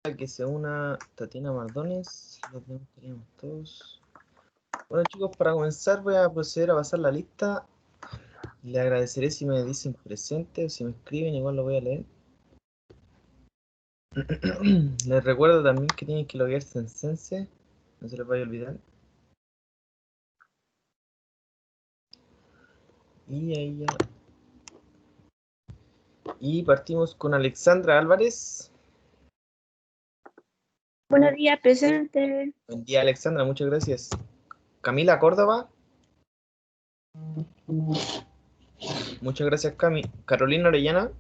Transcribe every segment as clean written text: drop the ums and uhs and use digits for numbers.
que se una Tatiana Mardones. Lo teníamos todos. Bueno, chicos, para comenzar voy a proceder a pasar la lista. Le agradeceré si me dicen presente o si me escriben, igual lo voy a leer. Les recuerdo también que tienen que loguearse en Sense, no se les vaya a olvidar. Y ahí ya. Y partimos con Alexandra Álvarez. Buenos días, presente. Buen día, Alexandra, muchas gracias. Camila Córdoba. Muchas gracias, Cami. Carolina Orellana.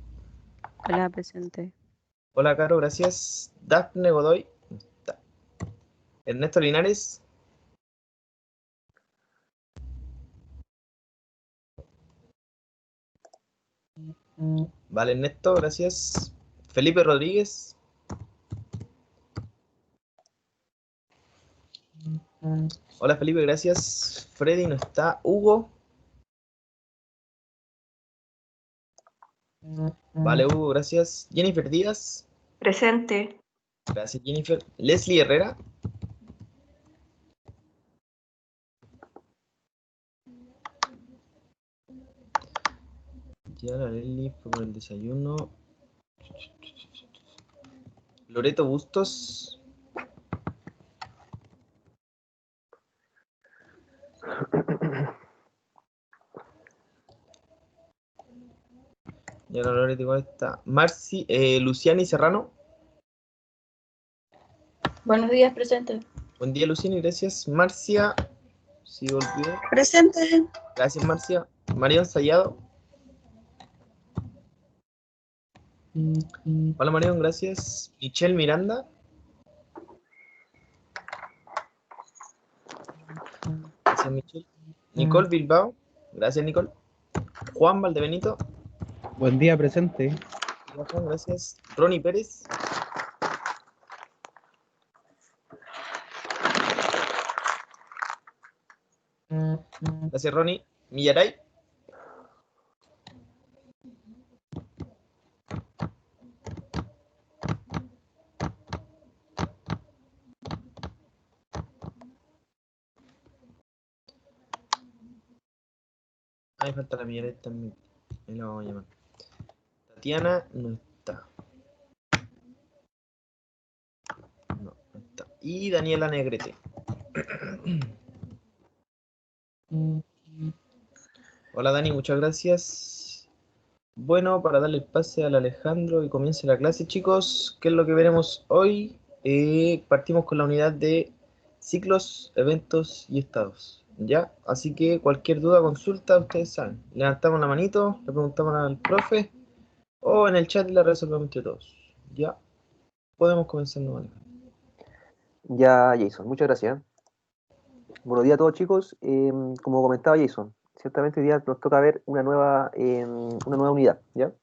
Hola, presente. Hola, Caro, gracias. Dafne Godoy. No está. Ernesto Linares. Vale, Ernesto, gracias. Felipe Rodríguez. Hola, Felipe, gracias. Freddy no está. Hugo. Vale, Hugo, gracias. Jennifer Díaz. Presente. Gracias, Jennifer. Leslie Herrera. Ya la Leslie fue por el desayuno. Loreto Bustos. Ya la Loreto igual está. Luciani Serrano. Buenos días, presente. Buen día, Luciani, gracias. Marcia. Sí, volvió. Presente. Gracias, Marcia. Marión Sayado. Hola, Marión, gracias. Michelle Miranda. Gracias, Michelle. Nicole Bilbao. Gracias, Nicole. Juan Valdebenito. Buen día, presente. Hola, Juan, gracias. Ronnie Pérez. Gracias, Ronnie. Millaray. Ahí falta la Millaray también. Ahí la vamos a llamar. Tatiana no está. No, no está. Y Daniela Negrete. Hola, Dani, muchas gracias. Bueno, para darle el pase al Alejandro y comience la clase, chicos, ¿qué es lo que veremos hoy? Partimos con la unidad de ciclos, eventos y estados, ¿ya? Así que cualquier duda, consulta, ustedes saben. Levantamos la manito, le preguntamos al profe o en el chat la resolvemos entre todos, ¿ya? Podemos comenzar, ¿no, Alejandro? Ya, Jason, muchas gracias. Buenos días a todos, chicos. Como comentaba Jason, ciertamente hoy día nos toca ver una nueva unidad, ¿ya?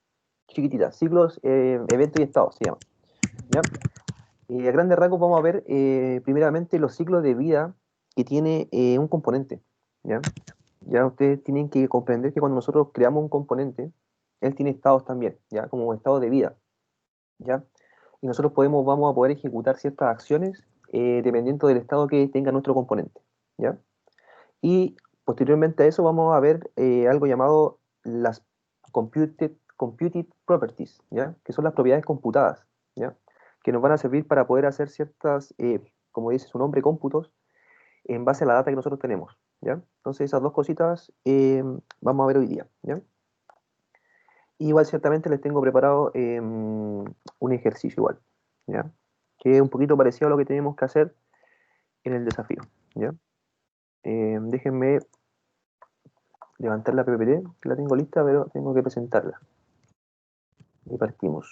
Chiquitita, ciclos, eventos y estados, se llama, ¿ya? A grandes rasgos vamos a ver primeramente los ciclos de vida que tiene un componente, ¿ya? Ya ustedes tienen que comprender que cuando nosotros creamos un componente, él tiene estados también, ¿ya? Como estados de vida, ¿ya? Y nosotros vamos a poder ejecutar ciertas acciones dependiendo del estado que tenga nuestro componente, ¿ya? Y posteriormente a eso vamos a ver algo llamado las computed properties, ¿ya? Que son las propiedades computadas, ¿ya? Que nos van a servir para poder hacer ciertas, como dice su nombre, cómputos en base a la data que nosotros tenemos, ¿ya? Entonces esas dos cositas vamos a ver hoy día, ¿ya? Igual ciertamente les tengo preparado un ejercicio igual, ¿ya? Que es un poquito parecido a lo que tenemos que hacer en el desafío, ¿ya? Déjenme levantar la PPT, que la tengo lista, pero tengo que presentarla. Y partimos.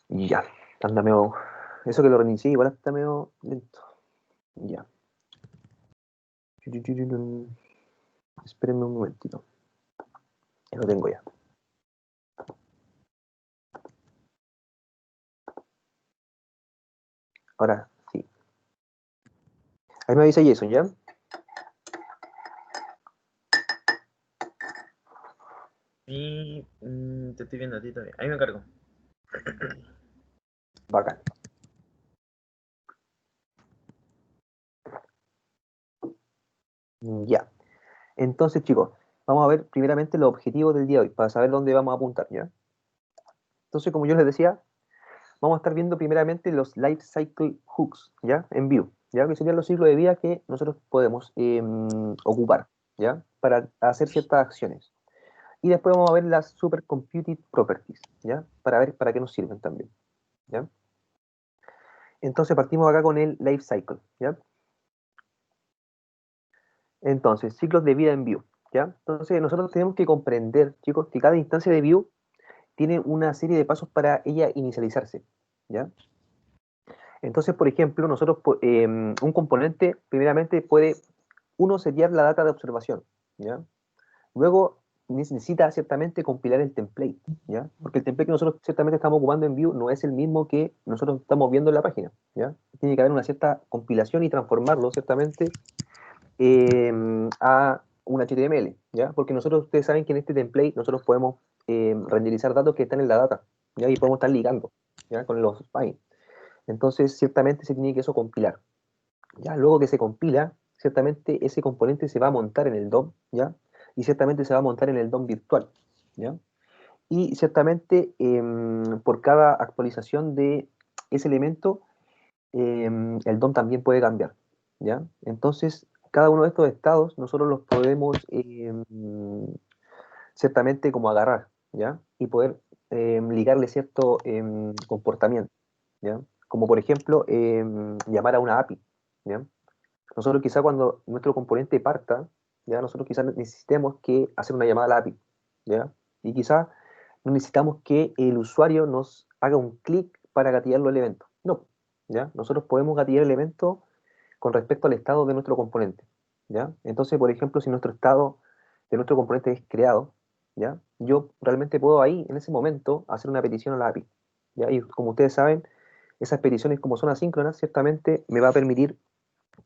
Y ya, anda medio... Eso que lo reinicié igual está medio lento. Ya. Espérenme un momentito. Ya lo tengo ya. Ahora sí. Ahí me avisa Jason, ¿ya? Sí, te estoy viendo a ti también. Ahí me cargo. Bacán. Ya. Entonces, chicos, vamos a ver primeramente los objetivos del día de hoy, para saber dónde vamos a apuntar, ¿ya? Entonces, como yo les decía, vamos a estar viendo primeramente los Life Cycle Hooks, ¿ya? En Vue, ¿ya? Que serían los ciclos de vida que nosotros podemos ocupar, ¿ya? Para hacer ciertas acciones. Y después vamos a ver las Supercomputed Properties, ¿ya? Para ver para qué nos sirven también, ¿ya? Entonces partimos acá con el Life Cycle, ¿ya? Entonces, ciclos de vida en Vue, ¿ya? Entonces nosotros tenemos que comprender, chicos, que cada instancia de Vue tiene una serie de pasos para ella inicializarse, ¿ya? Entonces, por ejemplo, nosotros, un componente, primeramente, puede, uno, setear la data de observación, ¿ya? Luego, necesita ciertamente compilar el template, ¿ya? Porque el template que nosotros ciertamente estamos ocupando en Vue no es el mismo que nosotros estamos viendo en la página, ¿ya? Tiene que haber una cierta compilación y transformarlo, ciertamente, a un HTML, ¿ya? Porque nosotros, ustedes saben que en este template nosotros podemos renderizar datos que están en la data, ¿ya? Y podemos estar ligando, ¿ya? Con los spines. Entonces, ciertamente se tiene que eso compilar, ¿ya? Luego que se compila, ciertamente ese componente se va a montar en el DOM, ¿ya? Y ciertamente se va a montar en el DOM virtual, ¿ya? Y ciertamente por cada actualización de ese elemento, el DOM también puede cambiar, ¿ya? Entonces, cada uno de estos estados nosotros los podemos ciertamente como agarrar, ¿ya? Y poder ligarle cierto comportamiento, ¿ya? Como por ejemplo, llamar a una API, ¿ya? Nosotros quizá cuando nuestro componente parta, ¿ya? Nosotros quizás necesitemos que hacer una llamada a la API, ¿ya? Y quizá no necesitamos que el usuario nos haga un clic para gatillarlo el evento. No, ¿ya? Nosotros podemos gatillar el evento con respecto al estado de nuestro componente, ¿ya? Entonces, por ejemplo, si nuestro estado de nuestro componente es creado, ¿ya? Yo realmente puedo ahí, en ese momento, hacer una petición a la API, ¿ya? Y como ustedes saben, esas peticiones, como son asíncronas, ciertamente me va a permitir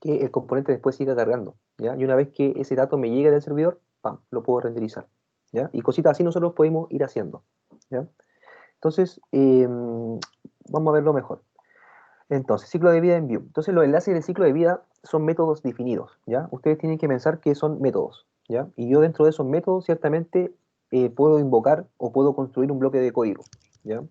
que el componente después siga cargando, ¿ya? Y una vez que ese dato me llegue del servidor, ¡pam!, lo puedo renderizar, ¿ya? Y cositas así nosotros podemos ir haciendo, ¿ya? Entonces, vamos a verlo mejor. Entonces, ciclo de vida en Vue. Entonces, los enlaces del ciclo de vida son métodos definidos, ¿ya? Ustedes tienen que pensar que son métodos, ¿ya? Y yo dentro de esos métodos, ciertamente, puedo invocar o puedo construir un bloque de código, ¿ya?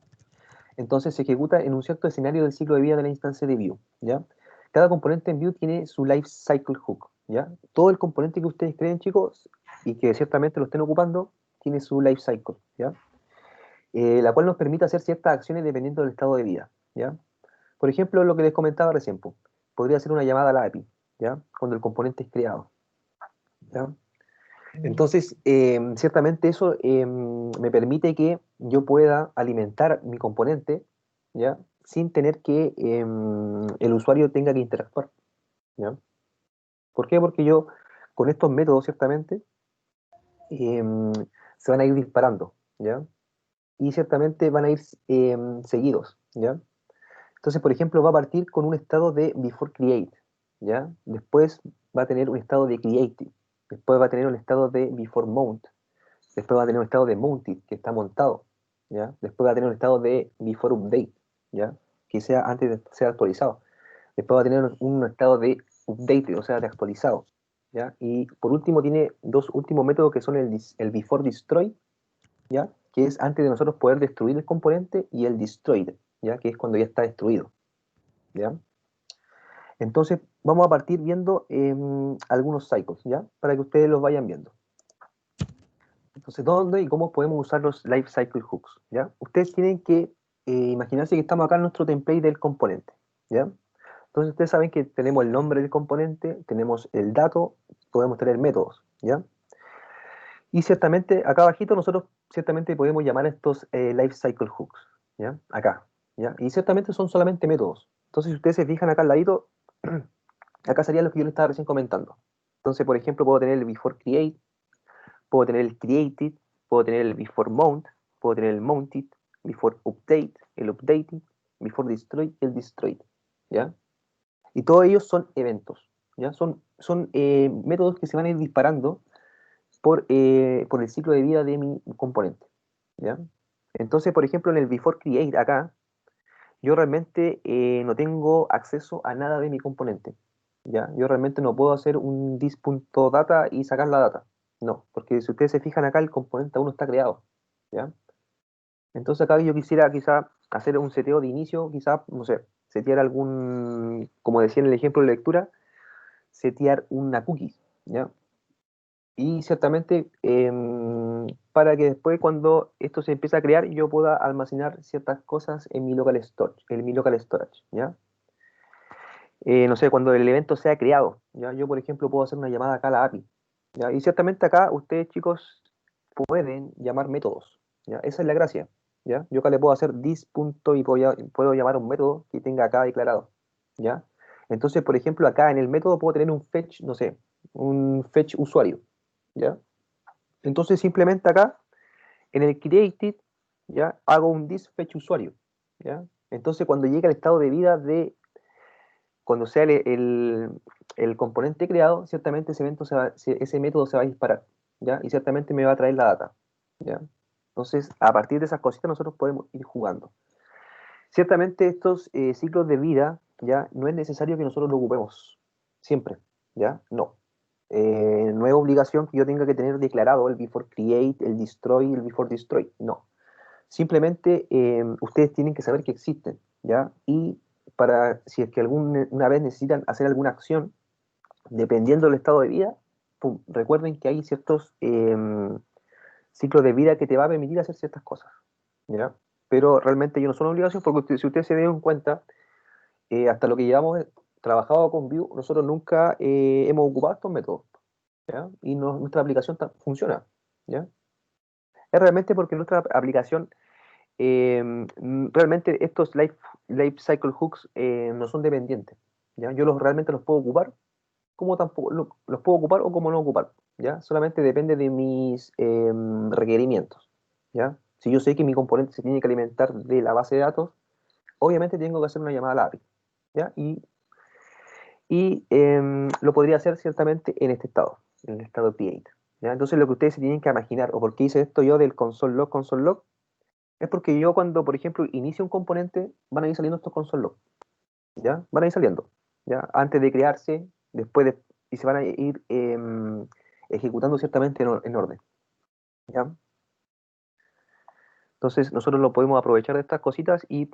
Entonces, se ejecuta en un cierto escenario del ciclo de vida de la instancia de Vue, ¿ya? Cada componente en Vue tiene su life cycle hook, ¿ya? Todo el componente que ustedes creen, chicos, y que ciertamente lo estén ocupando, tiene su life cycle, ¿ya? La cual nos permite hacer ciertas acciones dependiendo del estado de vida, ¿ya? Por ejemplo, lo que les comentaba recién, podría ser una llamada a la API, ¿ya? Cuando el componente es creado, ¿ya? Entonces, ciertamente eso me permite que yo pueda alimentar mi componente, ¿ya? Sin tener que el usuario tenga que interactuar, ¿ya? ¿Por qué? Porque yo, con estos métodos, ciertamente, em, se van a ir disparando, ¿ya? Y ciertamente van a ir seguidos, ¿ya? Entonces, por ejemplo, va a partir con un estado de before create, ¿ya? Después va a tener un estado de created, después va a tener un estado de before mount, después va a tener un estado de mounted, que está montado, ¿ya? Después va a tener un estado de before update, ¿ya? Que sea antes de ser actualizado. Después va a tener un estado de updated, o sea, de actualizado, ¿ya? Y por último tiene dos últimos métodos que son el before destroy, ¿ya? Que es antes de nosotros poder destruir el componente, y el destroyed, ¿ya? Que es cuando ya está destruido, ¿ya? Entonces, vamos a partir viendo algunos cycles, ¿ya? Para que ustedes los vayan viendo. Entonces, ¿dónde y cómo podemos usar los life cycle hooks? ¿Ya? Ustedes tienen que imaginarse que estamos acá en nuestro template del componente, ¿ya? Entonces, ustedes saben que tenemos el nombre del componente, tenemos el dato, podemos tener métodos, ¿ya? Y ciertamente, acá abajito, nosotros ciertamente podemos llamar a estos life cycle hooks, ¿ya? Acá, ¿ya? Y ciertamente son solamente métodos. Entonces, si ustedes se fijan acá al ladito, acá sería lo que yo les estaba recién comentando. Entonces, por ejemplo, puedo tener el before create, puedo tener el created, puedo tener el before mount, puedo tener el mounted, before update, el updated, before destroy, el destroyed, ¿ya? Y todos ellos son eventos, ¿ya? Son métodos que se van a ir disparando por el ciclo de vida de mi componente, ¿ya? Entonces, por ejemplo, en el before create acá, yo realmente no tengo acceso a nada de mi componente, ¿ya? Yo realmente no puedo hacer un this.data y sacar la data, no, porque si ustedes se fijan acá, el componente aún no está creado, ¿ya? Entonces acá yo quisiera quizá hacer un seteo de inicio, quizá, no sé, setear algún, como decía en el ejemplo de lectura, setear una cookie, ¿ya? Y ciertamente para que después cuando esto se empiece a crear yo pueda almacenar ciertas cosas en mi local storage, ¿ya? No sé, cuando el evento sea creado, ¿ya? Yo, por ejemplo, puedo hacer una llamada acá a la API, ¿ya? Y ciertamente acá ustedes, chicos, pueden llamar métodos, ¿ya? Esa es la gracia, ¿ya? Yo acá le puedo hacer this punto y puedo llamar a un método que tenga acá declarado, ¿ya? Entonces, por ejemplo, acá en el método puedo tener un fetch, no sé, un fetch usuario, ¿ya? Entonces, simplemente acá, en el created, ¿ya? Hago un this fetch usuario, ¿ya? Entonces, cuando llegue al estado de vida cuando sea el componente creado, ciertamente ese método se va a disparar, ¿ya? Y ciertamente me va a traer la data, ¿ya? Entonces, a partir de esas cositas nosotros podemos ir jugando. Ciertamente estos ciclos de vida, ¿ya? No es necesario que nosotros lo ocupemos siempre, ¿ya? No. No es obligación que yo tenga que tener declarado el before create, el destroy, el before destroy, no. Simplemente ustedes tienen que saber que existen, ¿ya? Y para, si es que una vez necesitan hacer alguna acción, dependiendo del estado de vida, pum, recuerden que hay ciertos ciclos de vida que te va a permitir hacer ciertas cosas, ¿ya? Pero realmente yo no son obligaciones porque si ustedes se dieron cuenta, hasta lo que llevamos trabajado con Vue, nosotros nunca hemos ocupado estos métodos, ¿ya? Y nuestra aplicación funciona, ¿ya? Es realmente porque nuestra aplicación realmente estos life cycle hooks no son dependientes, ¿ya? Yo realmente los puedo ocupar como tampoco los puedo ocupar o como no ocupar, ¿ya? Solamente depende de mis requerimientos, ¿ya? Si yo sé que mi componente se tiene que alimentar de la base de datos, obviamente tengo que hacer una llamada a la API, ¿ya? Y lo podría hacer ciertamente en el estado create, ¿ya? Entonces lo que ustedes se tienen que imaginar, o por qué hice esto yo del console log, es porque yo cuando, por ejemplo, inicio un componente, van a ir saliendo estos console log, ¿ya? Van a ir saliendo, ¿ya? Antes de crearse, y se van a ir ejecutando ciertamente en orden, ¿ya? Entonces nosotros lo podemos aprovechar de estas cositas y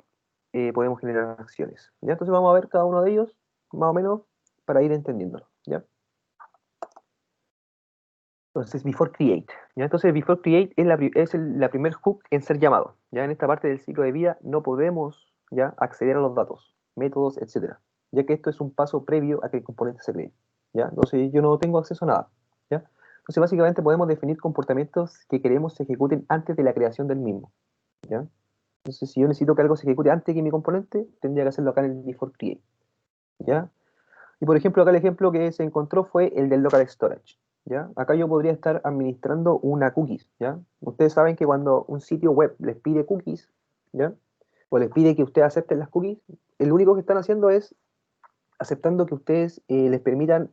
podemos generar acciones, ¿ya? Entonces vamos a ver cada uno de ellos, más o menos, para ir entendiéndolo, ¿ya? Entonces, before create, ¿ya? Entonces, before create es la primer hook en ser llamado, ¿ya? En esta parte del ciclo de vida no podemos, ¿ya? Acceder a los datos, métodos, etcétera, ya que esto es un paso previo a que el componente se cree, ¿ya? Entonces, yo no tengo acceso a nada, ¿ya? Entonces, básicamente podemos definir comportamientos que queremos se ejecuten antes de la creación del mismo, ¿ya? Entonces, si yo necesito que algo se ejecute antes que mi componente, tendría que hacerlo acá en el before create, ¿ya? Y por ejemplo, acá el ejemplo que se encontró fue el del local storage, ¿ya? Acá yo podría estar administrando una cookies, ¿ya? Ustedes saben que cuando un sitio web les pide cookies, ¿ya? O les pide que ustedes acepten las cookies, el único que están haciendo es aceptando que ustedes les permitan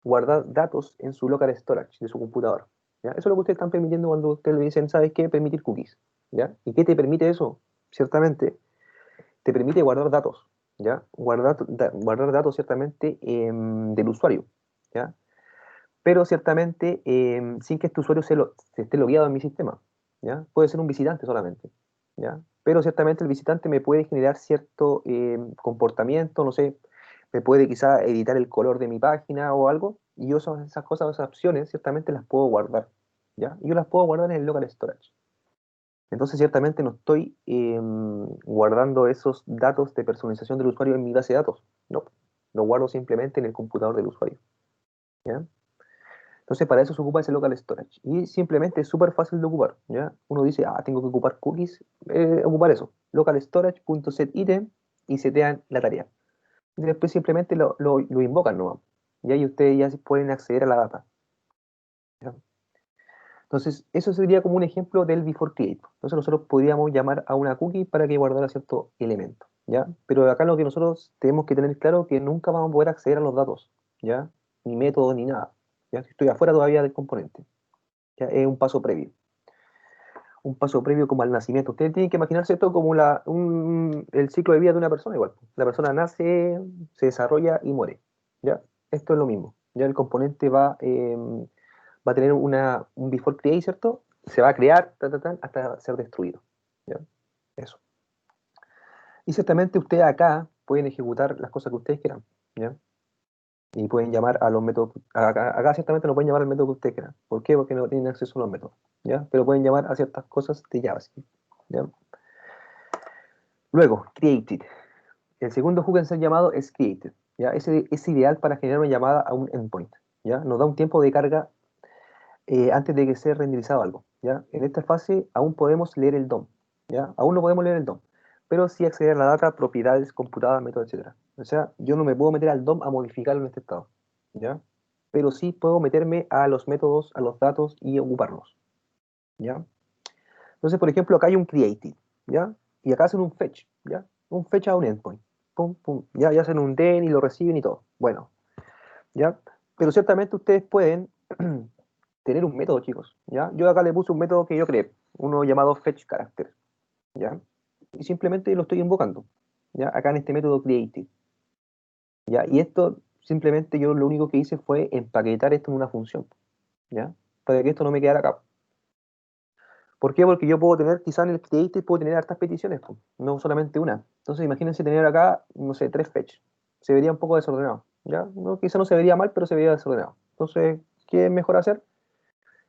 guardar datos en su local storage de su computador, ¿ya? Eso es lo que ustedes están permitiendo cuando ustedes le dicen, ¿sabes qué? Permitir cookies, ¿ya? ¿Y qué te permite eso? Ciertamente, te permite guardar datos, ¿ya? Guardar datos ciertamente del usuario, ¿ya? Pero ciertamente sin que este usuario se esté logueado en mi sistema, ¿ya? Puede ser un visitante solamente, ¿ya? Pero ciertamente el visitante me puede generar cierto comportamiento, no sé, me puede quizá editar el color de mi página o algo, y yo esas cosas, esas opciones, ciertamente las puedo guardar, ¿ya? Y yo las puedo guardar en el local storage. Entonces, ciertamente no estoy guardando esos datos de personalización del usuario en mi base de datos. No, lo guardo simplemente en el computador del usuario, ¿ya? Entonces, para eso se ocupa ese local storage. Y simplemente es súper fácil de ocupar, ¿ya? Uno dice, tengo que ocupar cookies, ocupar eso, local storage.setItem y setean la tarea. Y después simplemente lo invocan, ¿no? Y ahí ustedes ya pueden acceder a la data, ¿ya? Entonces, eso sería como un ejemplo del before create. Entonces, nosotros podríamos llamar a una cookie para que guardara cierto elemento, ¿ya? Pero acá lo que nosotros tenemos que tener claro es que nunca vamos a poder acceder a los datos, ¿ya? Ni métodos ni nada, ¿ya? Estoy afuera todavía del componente, ¿ya? Es un paso previo. Un paso previo como al nacimiento. Ustedes tienen que imaginarse esto como el ciclo de vida de una persona igual. La persona nace, se desarrolla y muere, ¿ya? Esto es lo mismo. Ya el componente va a tener un before create, ¿cierto? Se va a crear hasta ser destruido, ¿ya? Eso. Y ciertamente ustedes acá pueden ejecutar las cosas que ustedes quieran, ¿ya? Y pueden llamar a los métodos, acá ciertamente no pueden llamar al método que ustedes quieran. ¿Por qué? Porque no tienen acceso a los métodos, ¿ya? Pero pueden llamar a ciertas cosas de JavaScript, ¿ya? Luego, created. El segundo hook en ser llamado es created, ¿ya? Ese es ideal para generar una llamada a un endpoint, ¿ya? Nos da un tiempo de carga antes de que sea renderizado algo, ¿ya? En esta fase aún podemos leer el DOM, ¿ya? Aún no podemos leer el DOM, pero sí acceder a la data, propiedades, computadas, métodos, etc. O sea, yo no me puedo meter al DOM a modificarlo en este estado, ¿ya? Pero sí puedo meterme a los métodos, a los datos y ocuparlos, ¿ya? Entonces, por ejemplo, acá hay un created, ¿ya? Y acá hacen un fetch, ¿ya? Un fetch a un endpoint, pum, pum, ya hacen un den y lo reciben y todo. Bueno, ¿ya? Pero ciertamente ustedes pueden tener un método, chicos, ¿ya? Yo acá le puse un método que yo creé, uno llamado fetch character, ¿ya? Y simplemente lo estoy invocando, ¿ya? Acá en este método created, ¿ya? Y esto simplemente yo lo único que hice fue empaquetar esto en una función, ¿ya? Para que esto no me quedara acá. ¿Por qué? Porque yo puedo tener, quizá en el created puedo tener hartas peticiones, pues, no solamente una. Entonces imagínense tener acá, no sé, 3 fetch. Se vería un poco desordenado, ¿ya? No, quizá no se vería mal, pero se vería desordenado. Entonces, ¿qué es mejor hacer?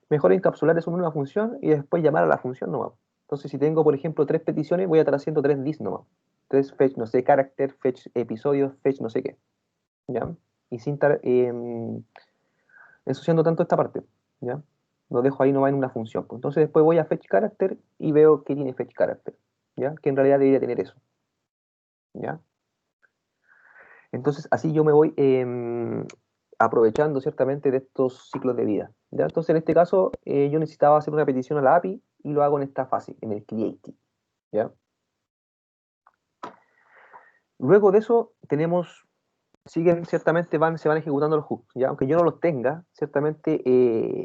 Mejor encapsular eso en una función y después llamar a la función nomás. Entonces, si tengo, por ejemplo, 3 peticiones, voy a estar haciendo 3 dis nomás. 3 fetch, no sé, character, fetch episodios, fetch no sé qué, ¿ya? Y sin estar ensuciando tanto esta parte, ¿ya? Lo dejo ahí nomás en una función, pues. Entonces después voy a fetch character y veo que tiene fetch character, ¿ya? Que en realidad debería tener eso, ¿ya? Entonces así yo me voy aprovechando ciertamente de estos ciclos de vida, ¿ya? Entonces en este caso yo necesitaba hacer una petición a la API y lo hago en esta fase, en el create, ¿ya? Luego de eso tenemos, ciertamente se van ejecutando los hooks, ¿ya? Aunque yo no los tenga ciertamente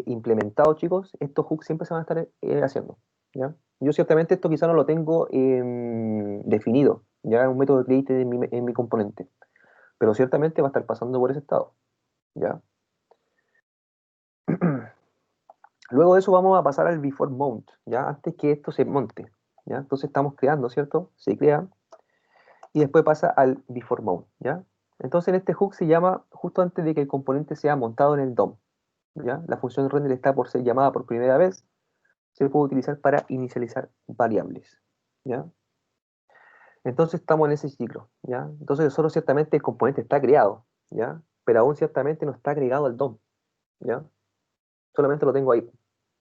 implementados, chicos, estos hooks siempre se van a estar haciendo, ¿ya? Yo ciertamente esto quizá no lo tengo definido, ya un método de create en mi componente, pero ciertamente va a estar pasando por ese estado, ¿ya? Luego de eso vamos a pasar al before mount, ¿ya? Antes que esto se monte, ¿ya? Entonces estamos creando, ¿cierto? Se crea y después pasa al before mount, ¿ya? Entonces en este hook se llama justo antes de que el componente sea montado en el DOM, ¿ya? La función render está por ser llamada por primera vez, se puede utilizar para inicializar variables, ¿ya? Entonces estamos en ese ciclo, ¿ya? Entonces solo ciertamente el componente está creado, ¿ya? Pero aún ciertamente no está agregado al DOM, ¿ya? Solamente lo tengo ahí,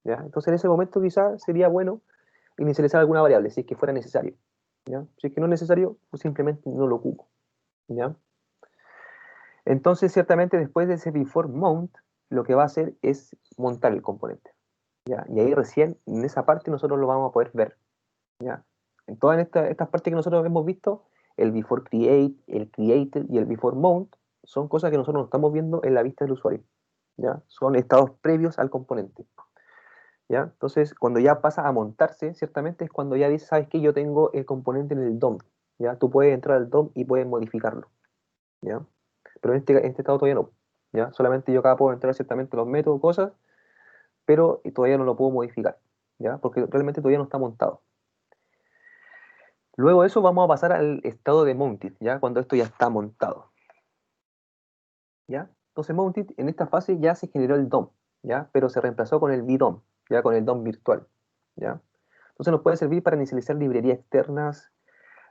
¿ya? Entonces en ese momento quizás sería bueno inicializar alguna variable, si es que fuera necesario, ¿ya? Si es que no es necesario, pues simplemente no lo ocupo, ¿ya? Entonces ciertamente después de ese before mount, lo que va a hacer es montar el componente, ¿ya? Y ahí recién, en esa parte nosotros lo vamos a poder ver, ¿ya? En todas estas partes que nosotros hemos visto, el before create, el created y el before mount, son cosas que nosotros no estamos viendo en la vista del usuario, ¿ya? Son estados previos al componente, ¿ya? Entonces, cuando ya pasa a montarse, ciertamente es cuando ya dices, ¿sabes qué? Yo tengo el componente en el DOM, ¿ya? Tú puedes entrar al DOM y puedes modificarlo, ¿ya? Pero en este estado todavía no, ¿ya? Solamente yo acá puedo entrar ciertamente los métodos, cosas, pero todavía no lo puedo modificar, ¿ya? Porque realmente todavía no está montado. Luego de eso vamos a pasar al estado de mounted, ¿ya? Cuando esto ya está montado, ¿ya? Entonces mounted, en esta fase ya se generó el DOM, ¿ya? Pero se reemplazó con el VDOM, ¿ya? Con el DOM virtual, ¿ya? Entonces nos puede servir para inicializar librerías externas.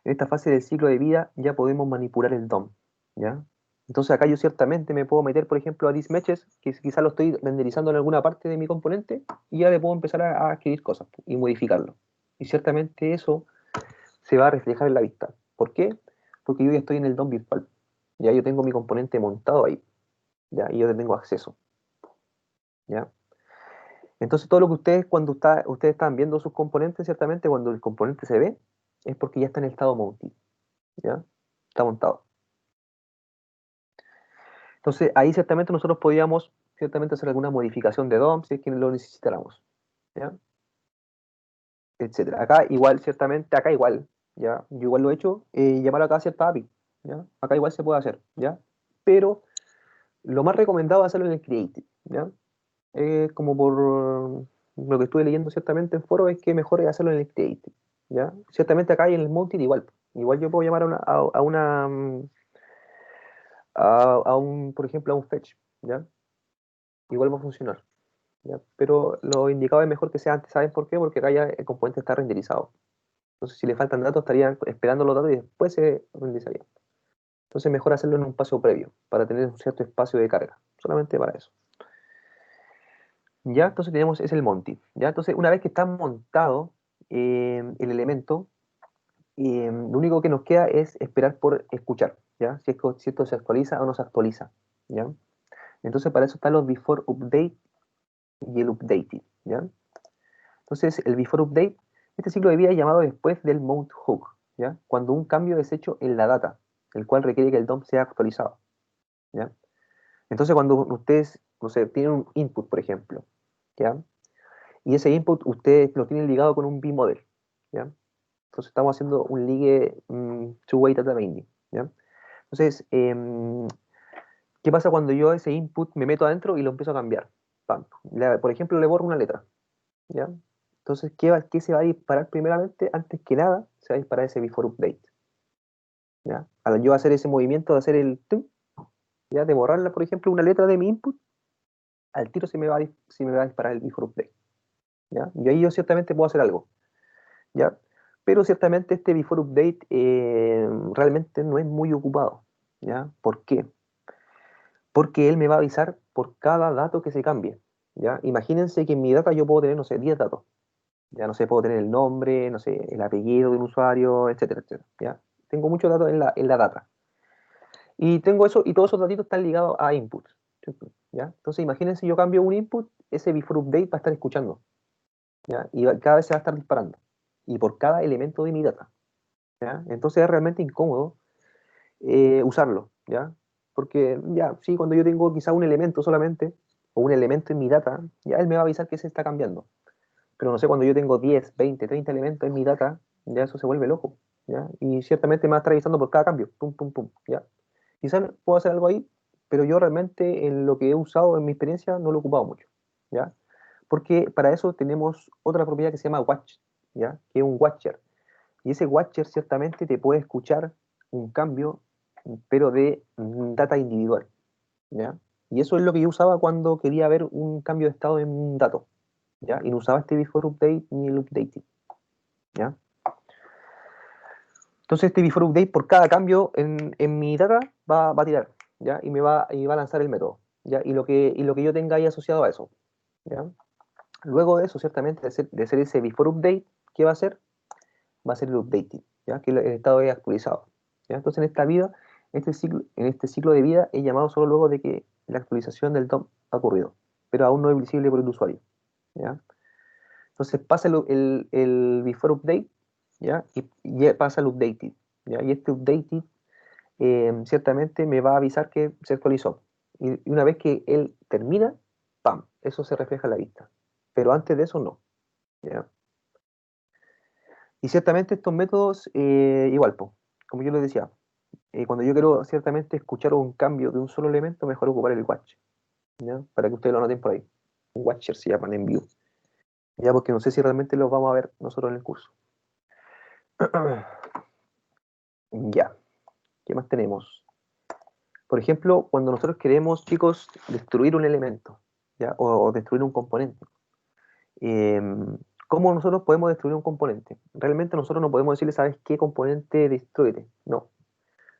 En esta fase del ciclo de vida ya podemos manipular el DOM, ¿ya? Entonces acá yo ciertamente me puedo meter, por ejemplo, a thisMatches, que quizás lo estoy renderizando en alguna parte de mi componente, y ya le puedo empezar a adquirir cosas y modificarlo. Y ciertamente eso se va a reflejar en la vista. ¿Por qué? Porque yo ya estoy en el DOM virtual. Ya yo tengo mi componente montado ahí, ¿ya? Y yo le tengo acceso, ¿ya? Entonces todo lo que ustedes, ustedes están viendo sus componentes, ciertamente cuando el componente se ve, es porque ya está en el estado mounted, ¿ya? Está montado. Entonces ahí ciertamente nosotros podíamos ciertamente hacer alguna modificación de DOM si es que lo necesitáramos, ¿ya? Etcétera. Acá igual, ciertamente, acá igual, ¿ya? Yo igual lo he hecho, llamar acá a cierta API, ¿ya? Acá igual se puede hacer, ¿ya? Pero lo más recomendado es hacerlo en el Creative, ¿ya? Como por lo que estuve leyendo ciertamente en foro, es que mejor es hacerlo en el Creative, ¿ya? Ciertamente acá y en el Mounted igual yo puedo llamar por ejemplo, a un fetch, ¿ya? Igual va a funcionar, ¿ya? Pero lo indicado es mejor que sea antes, ¿saben por qué? Porque acá ya el componente está renderizado. Entonces, si le faltan datos, estarían esperando los datos y después se renderizaría. Entonces, mejor hacerlo en un paso previo, para tener un cierto espacio de carga, solamente para eso. Ya, entonces tenemos, es el Monty. Ya, entonces, una vez que está montado el elemento, lo único que nos queda es esperar por escuchar, ¿ya? Si esto se actualiza o no se actualiza, ¿ya? Entonces, para eso están los before update y el updated, ¿ya? Entonces, el before update, este ciclo de vida es llamado después del mount hook, ¿ya? Cuando un cambio es hecho en la data, el cual requiere que el DOM sea actualizado, ¿ya? Entonces, cuando ustedes, no sé, tienen un input, por ejemplo, ¿ya? Y ese input ustedes lo tienen ligado con un vModel, ¿ya? Entonces, estamos haciendo un ligue two-way data binding, ¿ya? Entonces, ¿qué pasa cuando yo ese input me meto adentro y lo empiezo a cambiar? Pam. Por ejemplo, le borro una letra, ¿ya? Entonces, ¿qué se va a disparar primeramente? Antes que nada, se va a disparar ese before update, ¿ya? Al yo hacer ese movimiento de hacer el ¿ya? De borrarla, por ejemplo, una letra de mi input, al tiro se me va a disparar el before update, ¿ya? Y ahí yo ciertamente puedo hacer algo, ¿ya? Pero ciertamente este before update realmente no es muy ocupado, ¿ya? ¿Por qué? Porque él me va a avisar por cada dato que se cambie, ¿ya? Imagínense que en mi data yo puedo tener, no sé, 10 datos, ya no sé, puedo tener el nombre, no sé, el apellido del usuario, etcétera, etcétera, ¿ya? Tengo muchos datos en la data. Y tengo eso, y todos esos datos están ligados a inputs, ¿cierto? ¿Ya? Entonces imagínense, yo cambio un input, ese before update va a estar escuchando, ¿ya? Y cada vez se va a estar disparando. Y por cada elemento de mi data, ¿ya? Entonces es realmente incómodo usarlo, ¿ya? Porque ya, sí, cuando yo tengo quizá un elemento solamente, o un elemento en mi data, ya él me va a avisar que se está cambiando. Pero no sé, cuando yo tengo 10, 20, 30 elementos en mi data, ya eso se vuelve loco, ¿ya? Y ciertamente me va a estar avisando por cada cambio, pum, pum, pum, ¿ya? Quizás puedo hacer algo ahí, pero yo realmente en lo que he usado en mi experiencia no lo he ocupado mucho, ¿ya? Porque para eso tenemos otra propiedad que se llama watch, ¿ya? Que es un watcher. Y ese watcher ciertamente te puede escuchar un cambio, pero de data individual, ¿ya? Y eso es lo que yo usaba cuando quería ver un cambio de estado en un dato, ¿ya? Y no usaba este before update ni el updated, ¿ya? Entonces este before update por cada cambio en mi data va a tirar, ¿ya? Y va a lanzar el método, ¿ya? Y lo que yo tenga ahí asociado a eso, ¿ya? Luego de eso, ciertamente, de hacer ese before update, ¿qué va a hacer? Va a ser el updated, ¿ya? Que el estado es actualizado, ¿ya? Entonces en esta vida, en este ciclo de vida es llamado solo luego de que la actualización del DOM ha ocurrido, pero aún no es visible por el usuario, ¿ya? Entonces pasa el before update, ¿ya? Y pasa el updated, ¿ya? Y este updated ciertamente me va a avisar que se actualizó. Y una vez que él termina, ¡pam! Eso se refleja en la vista. Pero antes de eso no, ¿ya? Y ciertamente estos métodos, igual, po, como yo les decía, cuando yo quiero ciertamente escuchar un cambio de un solo elemento, mejor ocupar el watch, ¿ya? Para que ustedes lo noten por ahí. Un watcher se llaman en view, ya, porque no sé si realmente los vamos a ver nosotros en el curso. Ya, ¿qué más tenemos? Por ejemplo, cuando nosotros queremos, chicos, destruir un elemento, ¿ya? O destruir un componente. Eh, ¿Cómo nosotros podemos destruir un componente? Realmente nosotros no podemos decirle, ¿sabes qué componente destruye? No.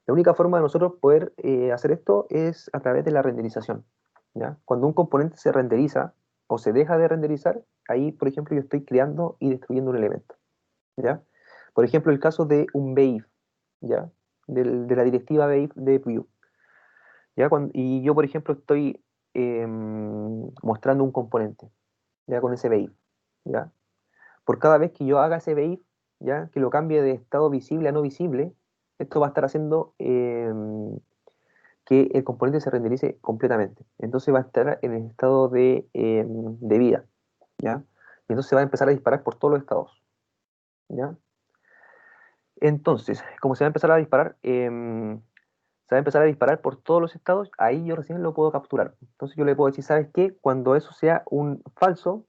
La única forma de nosotros poder hacer esto es a través de la renderización, ¿ya? Cuando un componente se renderiza o se deja de renderizar, ahí, por ejemplo, yo estoy creando y destruyendo un elemento, ¿ya? Por ejemplo, el caso de un Beif, ¿ya? De la directiva Beif de Vue. ¿Ya? Y yo, por ejemplo, estoy mostrando un componente, ¿ya? Con ese Beif, ¿ya? Por cada vez que yo haga ese Beif, ¿ya? Que lo cambie de estado visible a no visible, esto va a estar haciendo que el componente se renderice completamente. Entonces va a estar en el estado de vida, ¿ya? Y entonces se va a empezar a disparar por todos los estados, ¿ya? Entonces, como se va a empezar a disparar, se va a empezar a disparar por todos los estados, ahí yo recién lo puedo capturar. Entonces yo le puedo decir, ¿sabes qué? Cuando eso sea un falso,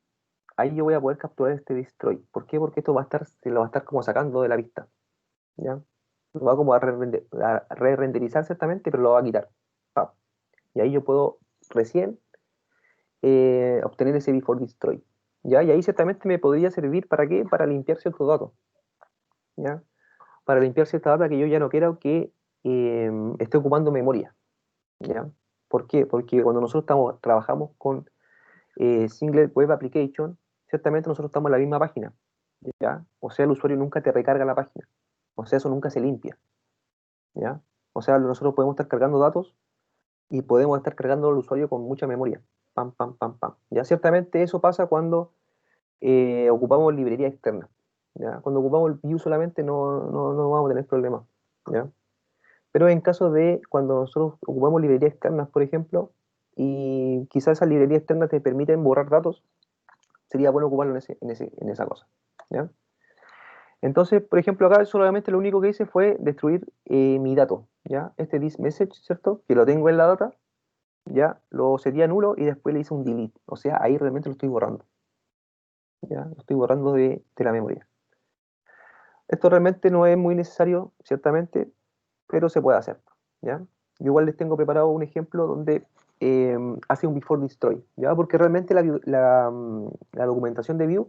ahí yo voy a poder capturar este destroy. ¿Por qué? Porque esto va a estar, se lo va a estar como sacando de la vista, ¿ya? Lo va como a re-renderizar ciertamente, pero lo va a quitar. ¡Pam! Y ahí yo puedo recién obtener ese before destroy, ¿ya? Y ahí ciertamente me podría servir ¿para qué? Para limpiar ciertos datos, ¿ya? Para limpiar cierta data que yo ya no quiero que esté ocupando memoria, ¿ya? ¿Por qué? Porque cuando nosotros trabajamos con Singlet Web Application, ciertamente nosotros estamos en la misma página, ¿ya? O sea, el usuario nunca te recarga la página, o sea, eso nunca se limpia, ¿ya? O sea, nosotros podemos estar cargando datos y podemos estar cargando al usuario con mucha memoria, pam, pam, pam, pam. Ya ciertamente eso pasa cuando ocupamos librería externa, ¿ya? Cuando ocupamos el view solamente no vamos a tener problemas, ¿ya? Pero en caso de cuando nosotros ocupamos librerías externas, por ejemplo, y quizás esas librerías externas te permiten borrar datos, sería bueno ocuparlo en esa cosa, ¿ya? Entonces, por ejemplo, acá solamente lo único que hice fue destruir mi dato, ¿ya? Este thisMessage, ¿cierto? Que lo tengo en la data, ya lo sería nulo y después le hice un delete. O sea, ahí realmente lo estoy borrando, ¿ya? Lo estoy borrando de la memoria. Esto realmente no es muy necesario, ciertamente, pero se puede hacer, ¿ya? Yo igual les tengo preparado un ejemplo donde hace un before destroy, ¿ya? Porque realmente la documentación de Vue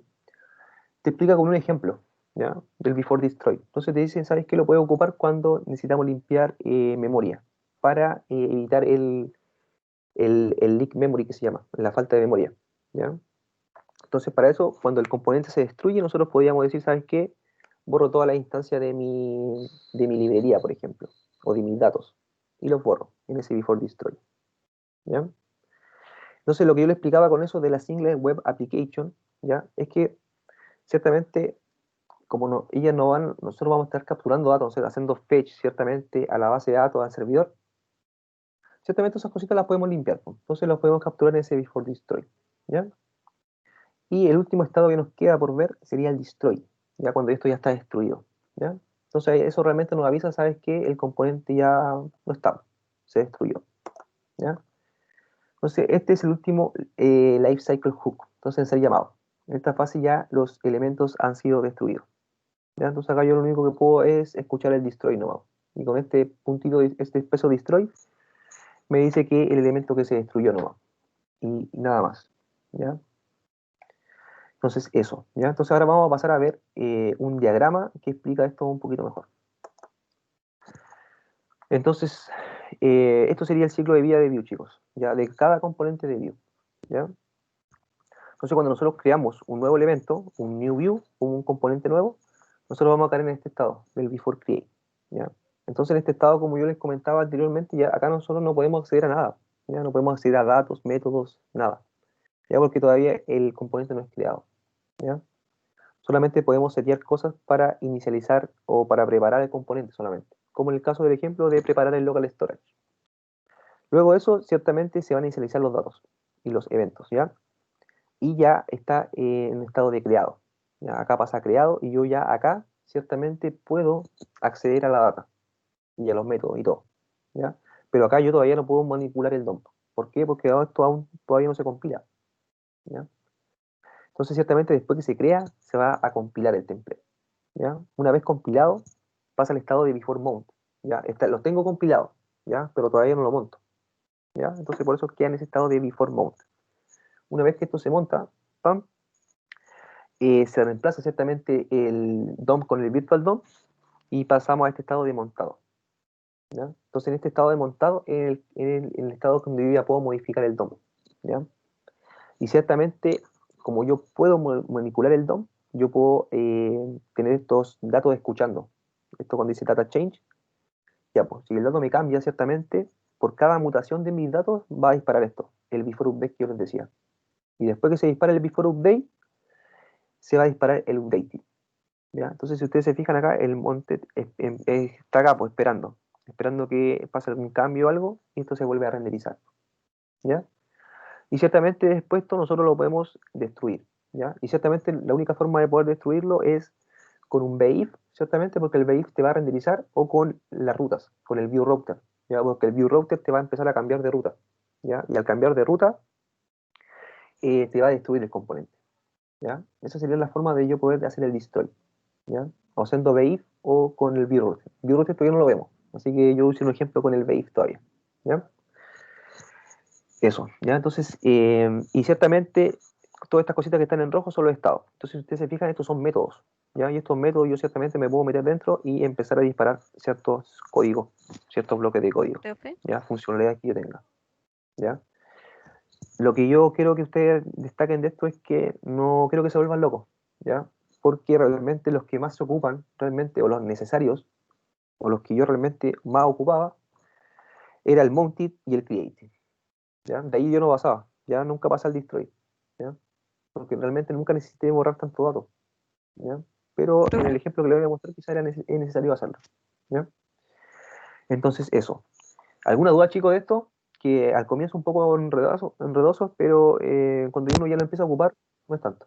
te explica con un ejemplo, ¿ya? Del before destroy. Entonces te dicen, ¿sabes qué? Lo puedes ocupar cuando necesitamos limpiar memoria para evitar el leak memory que se llama, la falta de memoria, ¿ya? Entonces para eso, cuando el componente se destruye, nosotros podríamos decir, ¿sabes qué? Borro toda la instancia de mi librería, por ejemplo, o de mis datos, y los borro en ese before destroy, ¿ya? Entonces lo que yo le explicaba con eso de la single web application, ¿ya? Es que ciertamente como no, ellas no van, nosotros vamos a estar capturando datos, o sea, haciendo fetch ciertamente a la base de datos, al servidor, ciertamente esas cositas las podemos limpiar, pues. Entonces las podemos capturar en ese before destroy, ¿ya? Y el último estado que nos queda por ver sería el destroy, ya cuando esto ya está destruido, ¿ya? Entonces eso realmente nos avisa, ¿sabes qué? El componente ya no está, se destruyó, ¿ya? Entonces este es el último life cycle hook, entonces en ser llamado. En esta fase ya los elementos han sido destruidos, ¿ya? Entonces acá yo lo único que puedo es escuchar el destroy nomás. Y con este puntito, este peso destroy, me dice que el elemento que se destruyó nomás. Y nada más, ¿ya? Entonces eso, ¿ya? Entonces ahora vamos a pasar a ver un diagrama que explica esto un poquito mejor. Entonces, esto sería el ciclo de vida de Vue, chicos, ¿ya? De cada componente de Vue, ¿ya? Entonces cuando nosotros creamos un nuevo elemento, un new Vue, un componente nuevo, nosotros vamos a caer en este estado, del before create, ¿ya? Entonces en este estado, como yo les comentaba anteriormente, ya acá nosotros no podemos acceder a nada, ¿ya? No podemos acceder a datos, métodos, nada, ¿ya? Porque todavía el componente no es creado, ¿ya? Solamente podemos setear cosas para inicializar o para preparar el componente solamente, como en el caso del ejemplo de preparar el local storage. Luego de eso, ciertamente se van a inicializar los datos y los eventos, ¿ya? Y ya está en estado de creado. Ya acá pasa creado y yo ya acá ciertamente puedo acceder a la data y a los métodos y todo, ¿ya? Pero acá yo todavía no puedo manipular el DOM. ¿Por qué? Porque esto aún todavía no se compila, ¿ya? Entonces ciertamente después que se crea se va a compilar el template, ¿ya? Una vez compilado pasa al estado de before mount, ¿ya? Los tengo compilados, ¿ya? Pero todavía no lo monto, ¿ya? Entonces por eso queda en ese estado de before mount. Una vez que esto se monta, ¡pam!, se reemplaza ciertamente el DOM con el Virtual DOM y pasamos a este estado de montado, ¿ya? Entonces en este estado de montado en el estado donde yo ya puedo modificar el DOM, ¿ya? Y ciertamente como yo puedo manipular el DOM, yo puedo tener estos datos escuchando. Esto cuando dice data change, ya pues, si el dato me cambia ciertamente, por cada mutación de mis datos va a disparar esto, el before update que yo les decía. Y después que se dispara el before update, se va a disparar el update, ¿ya? Entonces si ustedes se fijan acá, el monte está acá pues esperando. esperando que pase algún cambio o algo, y esto se vuelve a renderizar, ¿ya? Y ciertamente después esto nosotros lo podemos destruir, ¿ya? Y ciertamente la única forma de poder destruirlo es con un BIF, ciertamente, porque el BIF te va a renderizar, o con las rutas, con el view router, ¿ya? Porque el view router te va a empezar a cambiar de ruta, ¿ya? Y al cambiar de ruta, te va a destruir el componente, ¿ya? Esa sería la forma de yo poder hacer el destroy, ¿ya? O haciendo BIF o con el view router. View router todavía no lo vemos, así que yo hice un ejemplo con el BIF todavía, ¿ya? Eso, ¿ya? Entonces, y ciertamente todas estas cositas que están en rojo son los estados. Entonces, si ustedes se fijan, estos son métodos, ¿ya? Y estos métodos yo ciertamente me puedo meter dentro y empezar a disparar ciertos códigos, ciertos bloques de código, Profe, ¿ya? Funcionalidades que yo tenga, ¿ya? Lo que yo quiero que ustedes destaquen de esto es que no quiero que se vuelvan locos, ¿ya? Porque realmente los que más se ocupan, realmente, o los necesarios, o los que yo realmente más ocupaba, era el mounted y el created, ¿ya? De ahí yo no pasaba, ya nunca pasa el destroy, ¿ya? Porque realmente nunca necesité borrar tanto datos, ¿ya? Pero en el ejemplo que le voy a mostrar quizá es necesario hacerlo, ¿ya? Entonces eso. ¿Alguna duda, chicos, de esto? Que al comienzo un poco enredoso, pero cuando uno ya lo empieza a ocupar, no es tanto.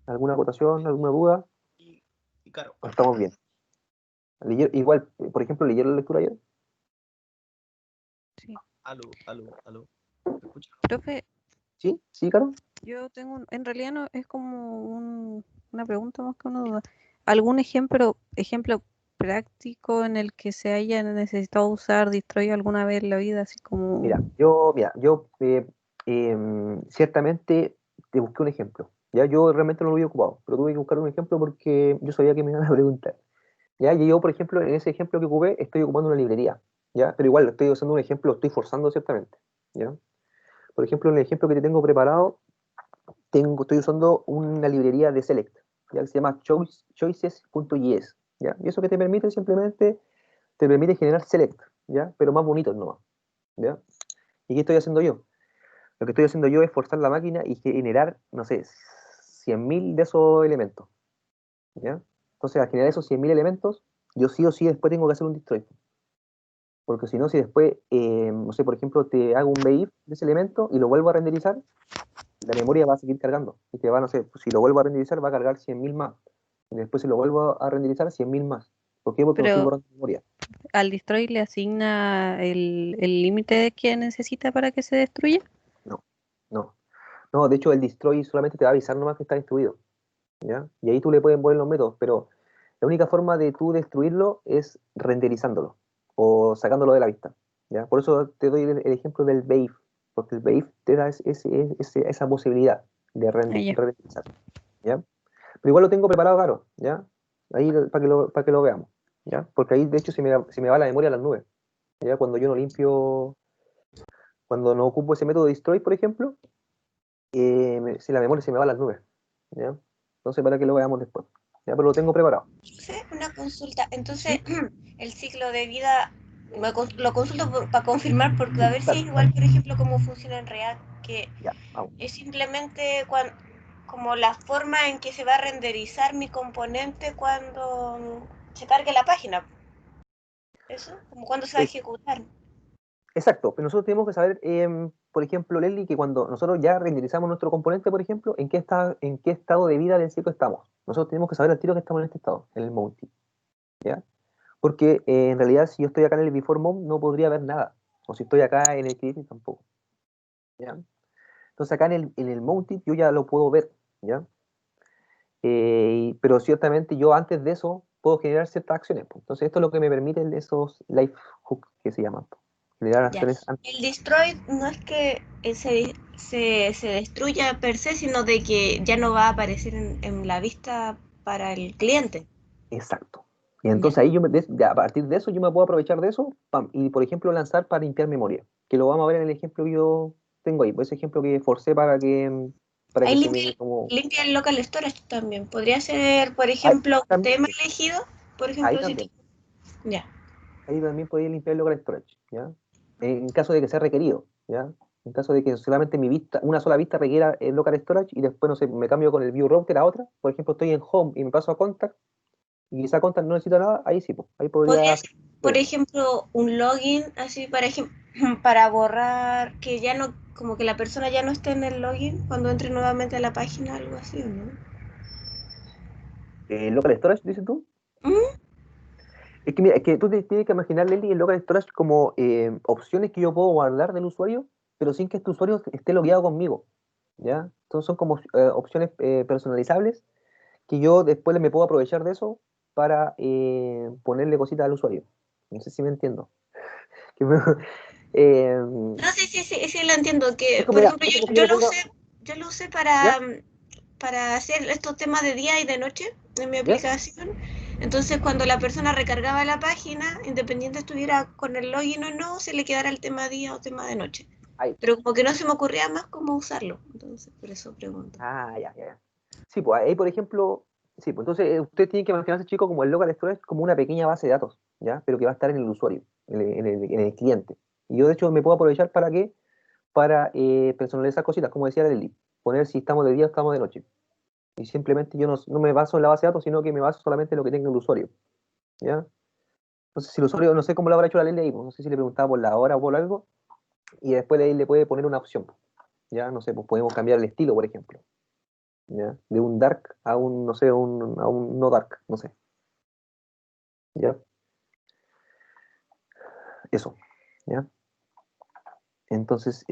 ¿Alguna acotación, alguna duda? Y claro, ¿O estamos bien? Igual, por ejemplo, ¿leyeron la lectura ayer? sí. aló. ¿Me escuchan? Profe, ¿Sí? ¿Sí, Caro? yo tengo, en realidad no es como una pregunta más que una duda. ¿Algún ejemplo práctico en el que se haya necesitado usar destroy alguna vez en la vida, así como Mira, yo ciertamente te busqué un ejemplo. Ya yo realmente no lo había ocupado, pero tuve que buscar un ejemplo porque yo sabía que me iban a preguntar. Ya, y yo, por ejemplo, en ese ejemplo que ocupé, estoy ocupando una librería. Ya, pero igual estoy usando un ejemplo, lo estoy forzando ciertamente. ¿Ya? Por ejemplo, en el ejemplo que te tengo preparado, estoy usando una librería de Select, ya que se llama choices.js. ¿Ya? Y eso que te permite simplemente, te permite generar Select, ¿ya? Pero más bonitos nomás. ¿Ya? ¿Y qué estoy haciendo yo? Lo que estoy haciendo yo es forzar la máquina y generar, no sé, 100.000 de esos elementos, ¿ya? Entonces, al generar esos 100.000 elementos, yo sí o sí después tengo que hacer un destroy. Porque si no, si después, no sé, por ejemplo, te hago un BIF de ese elemento y lo vuelvo a renderizar, la memoria va a seguir cargando. Y te va, no sé, pues, si lo vuelvo a renderizar, va a cargar 100.000 más. Y después, si lo vuelvo a renderizar, 100.000 más. ¿Por qué? Porque no estoy pero borrando memoria. al destroy le asigna el límite que necesita para que se destruya. No, no. No, de hecho, el destroy solamente te va a avisar nomás que está destruido, ¿ya? Y ahí tú le puedes poner los métodos, pero la única forma de tú destruirlo es renderizándolo o sacándolo de la vista, ¿ya? Por eso te doy el ejemplo del BAIF, porque el BAIF te da esa posibilidad de Ah, ya. renderizar, ¿ya? Pero igual lo tengo preparado, claro, ¿ya? Ahí para que lo veamos, ¿ya? Porque ahí, de hecho, se me va la memoria a las nubes, ¿ya? Cuando yo no limpio, cuando no ocupo ese método de destroy, por ejemplo, si la memoria se me va a las nubes, ¿ya? Entonces, para que lo veamos después, ¿ya? Pero lo tengo preparado. Sí, una consulta. Entonces, el ciclo de vida lo consulto para confirmar, porque a ver si Dale, es igual, por ejemplo, cómo funciona en React, que ya, vamos. es simplemente como la forma en que se va a renderizar mi componente cuando se cargue la página. Eso, como cuando se va a ejecutar. Exacto, pero nosotros tenemos que saber, por ejemplo, Leslie, que cuando nosotros ya renderizamos nuestro componente, por ejemplo, en qué estado de vida del ciclo estamos. Nosotros tenemos que saber al tiro que estamos en este estado, en el mounting, ¿ya? Porque en realidad, si yo estoy acá en el before mount, no podría ver nada. O si estoy acá en el creating, tampoco, ¿ya? Entonces acá en el mounting yo ya lo puedo ver, ¿ya? Pero ciertamente yo antes de eso puedo generar ciertas acciones, pues. Entonces esto es lo que me permiten esos life hooks que se llaman, pues. Generar Ya. acciones antes. El destroy no es que se destruya per se, sino de que ya no va a aparecer en la vista para el cliente. Exacto. Y Ya. entonces ahí a partir de eso yo me puedo aprovechar de eso pam, y, por ejemplo, lanzar para limpiar memoria. Que lo vamos a ver en el ejemplo que yo tengo ahí. Pues ese ejemplo que forcé para Ahí que se me como... limpia el local storage también. Podría ser, por Ahí ejemplo, un también, tema elegido. Por ahí ejemplo, si también. ya. Ahí también podría limpiar el local storage, ¿ya? En caso de que sea requerido, ¿ya? En caso de que solamente una sola vista requiera el local storage y después, no sé, me cambio con el view router a otra. Por ejemplo, estoy en home y me paso a contact y esa contact no necesita nada, ahí sí, pues, ahí podría Podría hacer. ser, por ejemplo, un login así para borrar que ya no, como que la persona ya no esté en el login cuando entre nuevamente a la página, algo así, ¿o no? Local storage, dices tú. ¿Mm? Es que mira, es que tú tienes que imaginar, Leslie, el local storage como opciones que yo puedo guardar del usuario, pero sin que este usuario esté logueado conmigo, ¿ya? Entonces son como opciones personalizables que yo después me puedo aprovechar de eso para ponerle cositas al usuario. No sé si me entiendo. Que me- eh, No, sí, lo entiendo. es Que, como, por mira, ejemplo, es como si yo yo lo tengo, usé, yo lo usé ¿ya? para hacer estos temas de día y de noche en mi ¿Ya? aplicación. Entonces, cuando la persona recargaba la página, independiente estuviera con el login o no, se le quedara el tema día o tema de noche. Ahí. Pero como que no se me ocurría más cómo usarlo. Entonces, por eso pregunto. Ya. Sí, pues ahí, por ejemplo, sí, pues entonces usted tiene que imaginarse, chico, como el local storage, como una pequeña base de datos, ¿ya? Pero que va a estar en el usuario, en el cliente. Y yo, de hecho, me puedo aprovechar para qué, para personalizar cositas, como decía Lely, poner si estamos de día o estamos de noche. Y simplemente yo no me baso en la base de datos, sino que me baso solamente en lo que tenga el usuario, ¿ya? Entonces, si el usuario, no sé cómo lo habrá hecho la Lely ahí, pues, no sé si le preguntaba por la hora o por algo, y después le puede poner una opción, ¿ya? No sé, pues podemos cambiar el estilo, por ejemplo. ¿Ya? De un dark a un, no sé, a un no dark, no sé. ¿Ya? Eso. ¿Ya? Entonces,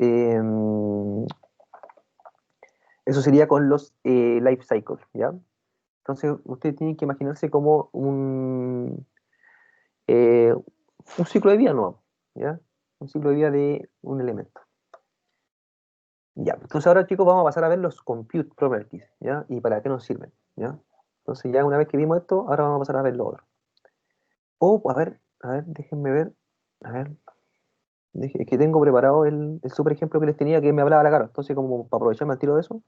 eso sería con los life cycles, ¿ya? Entonces, usted tiene que imaginarse como eh, un ciclo de vida nuevo, ¿ya? Un ciclo de vida de un elemento. Ya, entonces ahora, chicos, vamos a pasar a ver los compute properties, ¿ya? Y para qué nos sirven, ¿ya? Entonces, ya una vez que vimos esto, ahora vamos a pasar a ver lo otro. A ver, déjenme ver. A ver, es que tengo preparado el super ejemplo que les tenía que me hablaba la cara. Entonces, como para aprovecharme al tiro de eso,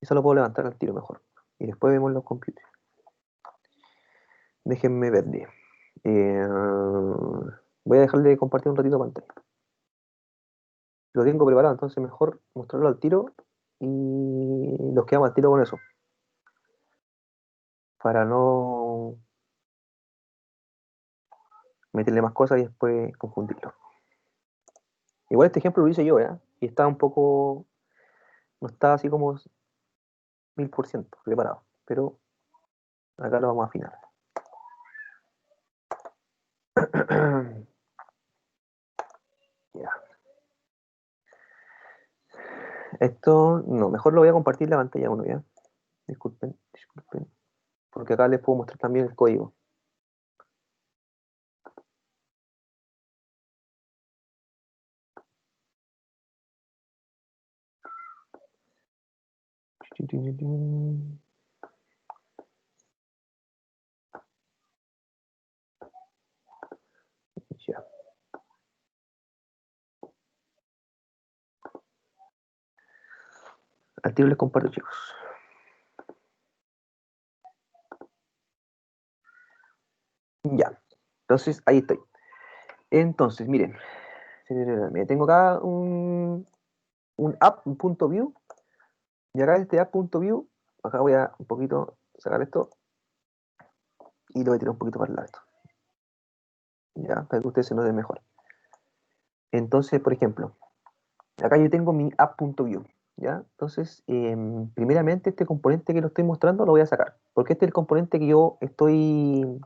eso lo puedo levantar al tiro mejor. Y después vemos los computers. Déjenme ver. Eh, voy a dejar de compartir un ratito pantalla. Lo tengo preparado, entonces mejor mostrarlo al tiro y nos quedamos al tiro con eso. Para no meterle más cosas y después confundirlo. Igual este ejemplo lo hice yo, ¿ya? Y está un poco, no está así como 1000% preparado, pero acá lo vamos a afinar. Ya. Esto, no, mejor lo voy a compartir la pantalla uno, ¿ya? Disculpen, porque acá les puedo mostrar también el código. Ya. Al tiro les comparto, chicos. Ya. Entonces, ahí estoy. Entonces, miren. Tengo acá un app.view. Y acá este app.view, acá voy a un poquito sacar esto y lo voy a tirar un poquito para el lado. Ya, para que ustedes se noten mejor. Entonces, por ejemplo, acá yo tengo mi app.view, ¿ya? Entonces, primeramente este componente que lo estoy mostrando lo voy a sacar, porque este es el componente que yo estoy,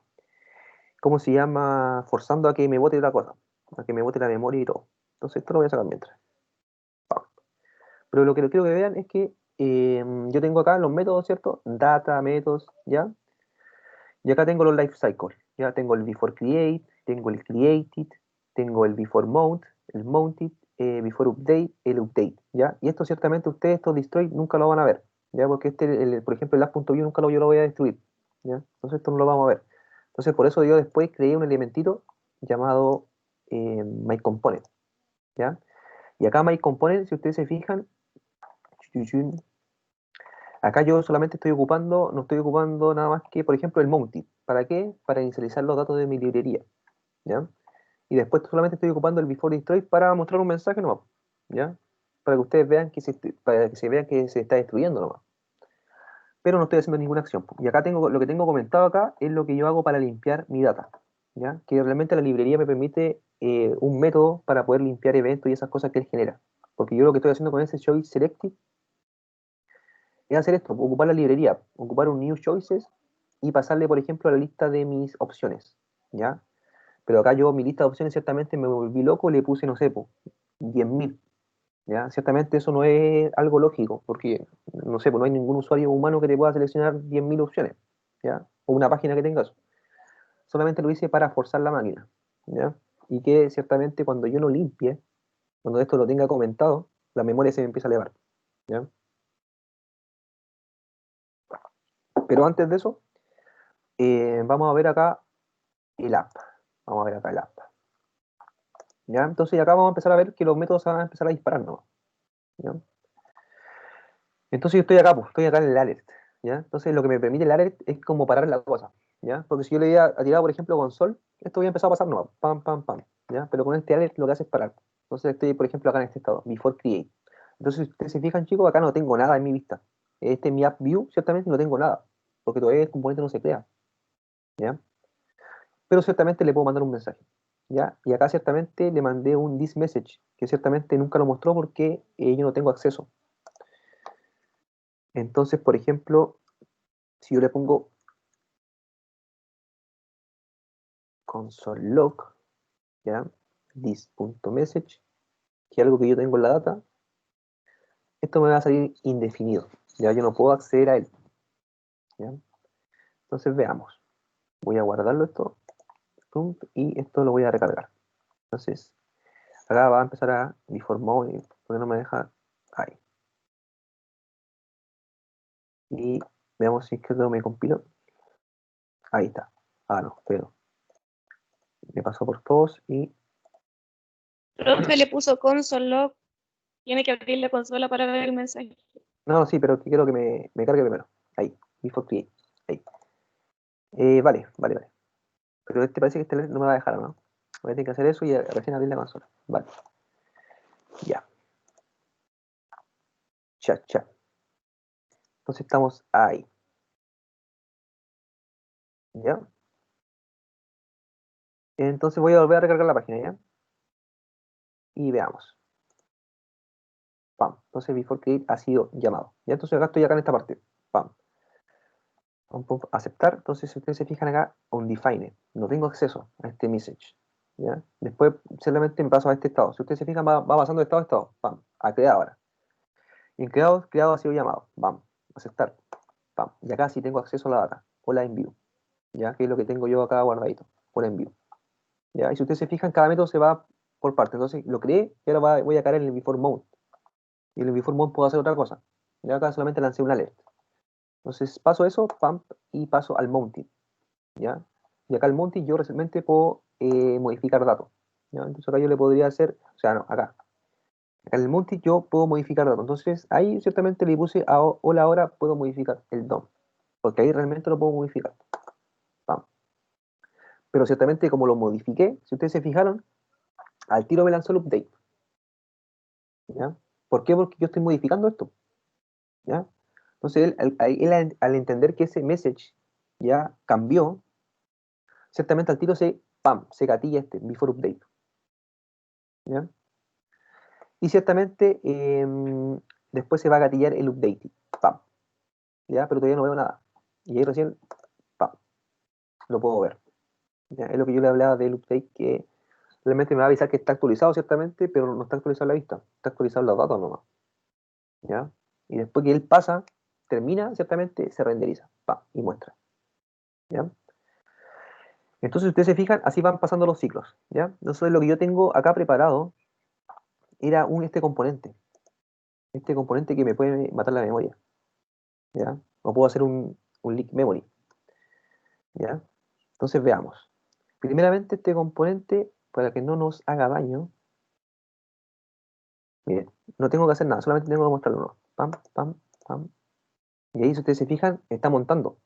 ¿cómo se llama? Forzando a que me bote la cosa, a que me bote la memoria y todo. Entonces esto lo voy a sacar mientras. Pero lo que quiero que vean es que yo tengo acá los métodos, ¿cierto? Data, métodos, ¿ya? Y acá tengo los life cycle, ya tengo el before create, tengo el created, tengo el before mount, el mounted, before update, el update, ¿ya? Y esto ciertamente ustedes, estos destroy, nunca lo van a ver, ¿ya? Porque por ejemplo, el last.view nunca yo lo voy a destruir, ¿ya? Entonces esto no lo vamos a ver. Entonces por eso yo después creé un elementito llamado myComponent, ¿ya? Y acá myComponent, si ustedes se fijan, acá yo solamente estoy ocupando, no estoy ocupando nada más que, por ejemplo, el mounted. ¿Para qué? Para inicializar los datos de mi librería, ¿ya? Y después solamente estoy ocupando el before destroy para mostrar un mensaje nomás, ¿ya? Para que ustedes vean para que se vean que se está destruyendo nomás. Pero no estoy haciendo ninguna acción. Y acá tengo, lo que tengo comentado acá es lo que yo hago para limpiar mi data, ¿ya? Que realmente la librería me permite un método para poder limpiar eventos y esas cosas que él genera. Porque yo lo que estoy haciendo con ese Choice Selective es hacer esto, ocupar la librería, ocupar un New Choices y pasarle, por ejemplo, a la lista de mis opciones, ¿ya? Pero acá yo, mi lista de opciones, ciertamente me volví loco, le puse, no sé, 10.000, ¿ya? Ciertamente eso no es algo lógico, porque, no sé, no hay ningún usuario humano que te pueda seleccionar 10.000 opciones, ¿ya? O una página que tenga eso. Solamente lo hice para forzar la máquina, ¿ya? Y que ciertamente cuando yo lo limpie, cuando esto lo tenga comentado, la memoria se me empieza a elevar, ¿ya? Pero antes de eso, vamos a ver acá el app. Vamos a ver acá el app. ¿Ya? Entonces acá vamos a empezar a ver que los métodos se van a empezar a disparar, ¿no? ¿Ya? Entonces yo estoy acá, pues, estoy acá en el alert, ¿ya? Entonces lo que me permite el alert es como parar la cosa, ¿ya? Porque si yo le diera a tirar, por ejemplo, console, esto había empezado a pasar, no, pam, pam, pam, ¿ya? Pero con este alert lo que hace es parar. Entonces estoy, por ejemplo, acá en este estado, before create. Entonces, si ustedes se fijan, chicos, acá no tengo nada en mi vista. Este mi app view, ciertamente no tengo nada, porque todavía el componente no se crea, ¿ya? Pero ciertamente le puedo mandar un mensaje, ¿ya? Y acá ciertamente le mandé un this message, que ciertamente nunca lo mostró porque yo no tengo acceso. Entonces, por ejemplo, si yo le pongo console log, ¿ya? This.message, que es algo que yo tengo en la data, esto me va a salir indefinido, ya yo no puedo acceder a él, ¿ya? Entonces veamos, voy a guardarlo esto, y esto lo voy a recargar. Entonces, acá va a empezar a before mode, porque no me deja ahí. Y veamos si es que esto me compilo. Ahí está. Ah, no, pero me pasó por todos y... Profe le puso console log. Tiene que abrir la consola para ver el mensaje. No, sí, pero quiero que me cargue primero. Ahí, before create. Ahí. Vale, vale, vale. Pero este parece que este no me va a dejar, ¿no? Voy a tener que hacer eso y recién abrir la consola. Vale. Ya. Chat, chat. Entonces estamos ahí. ¿Ya? Entonces voy a volver a recargar la página, ¿ya? Y veamos. Pam. Entonces before create ha sido llamado. ¿Ya? Entonces acá estoy acá en esta parte. Pam. Vamos a aceptar. Entonces, si ustedes se fijan acá, undefined. No tengo acceso a este message, ¿ya? Después solamente me paso a este estado. Si ustedes se fijan, va pasando de estado a estado. Pam. A crear ahora. Y en creado ha sido llamado. Pam. Aceptar. Pam. Y acá sí tengo acceso a la data. O la envío. ¿Ya? Que es lo que tengo yo acá guardadito. O la envío. ¿Ya? Y si ustedes se fijan, cada método se va por parte. Entonces lo creé y ahora voy a caer en el before mode. Y en el before mode puedo hacer otra cosa. Ya acá solamente lancé un alert. Entonces paso eso, pam, y paso al mounting, ¿ya? Y acá al mounting yo realmente puedo modificar datos, ¿ya? Entonces acá yo le podría hacer, o sea, no, acá en el mounting yo puedo modificar datos. Entonces ahí ciertamente le puse a hola, ahora puedo modificar el DOM, porque ahí realmente lo puedo modificar, pam. Pero ciertamente como lo modifiqué, si ustedes se fijaron, al tiro me lanzó el update, ¿ya? ¿Por qué? Porque yo estoy modificando esto, ¿ya? Entonces él al entender que ese message ya cambió, ciertamente al tiro pam, se gatilla este before update, ¿ya? Y ciertamente después se va a gatillar el update, pam, ¿ya? Pero todavía no veo nada. Y ahí recién, pam, lo puedo ver, ¿ya? Es lo que yo le hablaba del update, que realmente me va a avisar que está actualizado ciertamente, pero no está actualizado la vista, está actualizado los datos nomás, ¿ya? Y después que él pasa, termina, ciertamente se renderiza, pam, y muestra, ¿ya? Entonces ustedes se fijan, así van pasando los ciclos, ¿ya? Entonces lo que yo tengo acá preparado era este componente que me puede matar la memoria, ¿ya? O puedo hacer un leak memory, ¿ya? Entonces veamos. Primeramente este componente, para que no nos haga daño, miren, no tengo que hacer nada, solamente tengo que mostrarlo, ¿no? Pam, pam, pam. Y ahí si ustedes se fijan, está montando.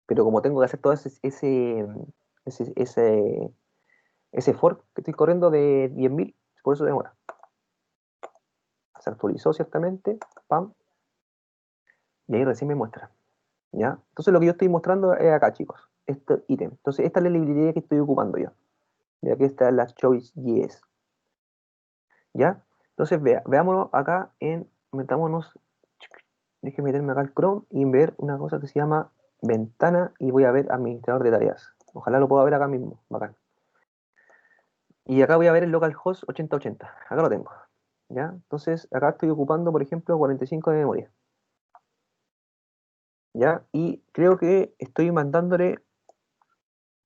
Pero como tengo que hacer todo ese, ese, ese fork que estoy corriendo de 10.000, por eso demora. Se actualizó ciertamente, pam, y ahí recién me muestra, ¿ya? Entonces lo que yo estoy mostrando es acá, chicos, este ítem. Entonces, esta es la librería que estoy ocupando yo. Ya que esta es la Choice.js. ¿Ya? Entonces, veámonos acá metámonos, déjenme meterme acá al Chrome y ver una cosa que se llama ventana y voy a ver administrador de tareas. Ojalá lo pueda ver acá mismo, bacán. Y acá voy a ver el localhost 8080. Acá lo tengo. ¿Ya? Entonces, acá estoy ocupando, por ejemplo, 45 de memoria. ¿Ya? Y creo que estoy mandándole,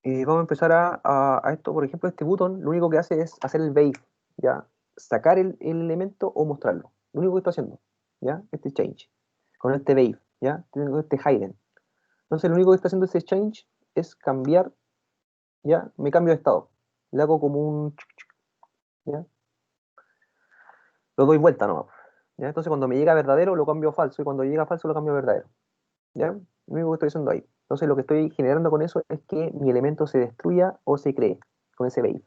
vamos a empezar a esto, por ejemplo, este botón, lo único que hace es hacer el bake, ¿ya? Sacar el elemento o mostrarlo. Lo único que estoy haciendo, ¿ya? Este change. Con este bake, ¿ya? Tengo este hidden. Entonces, lo único que está haciendo este change es cambiar, ¿ya? Me cambio de estado. Le hago como un, ¿ya? Lo doy vuelta nomás, ¿ya? Entonces, cuando me llega verdadero, lo cambio a falso, y cuando llega a falso, lo cambio a verdadero, ¿ya? Lo único que estoy haciendo ahí. Entonces, lo que estoy generando con eso es que mi elemento se destruya o se cree con ese bake,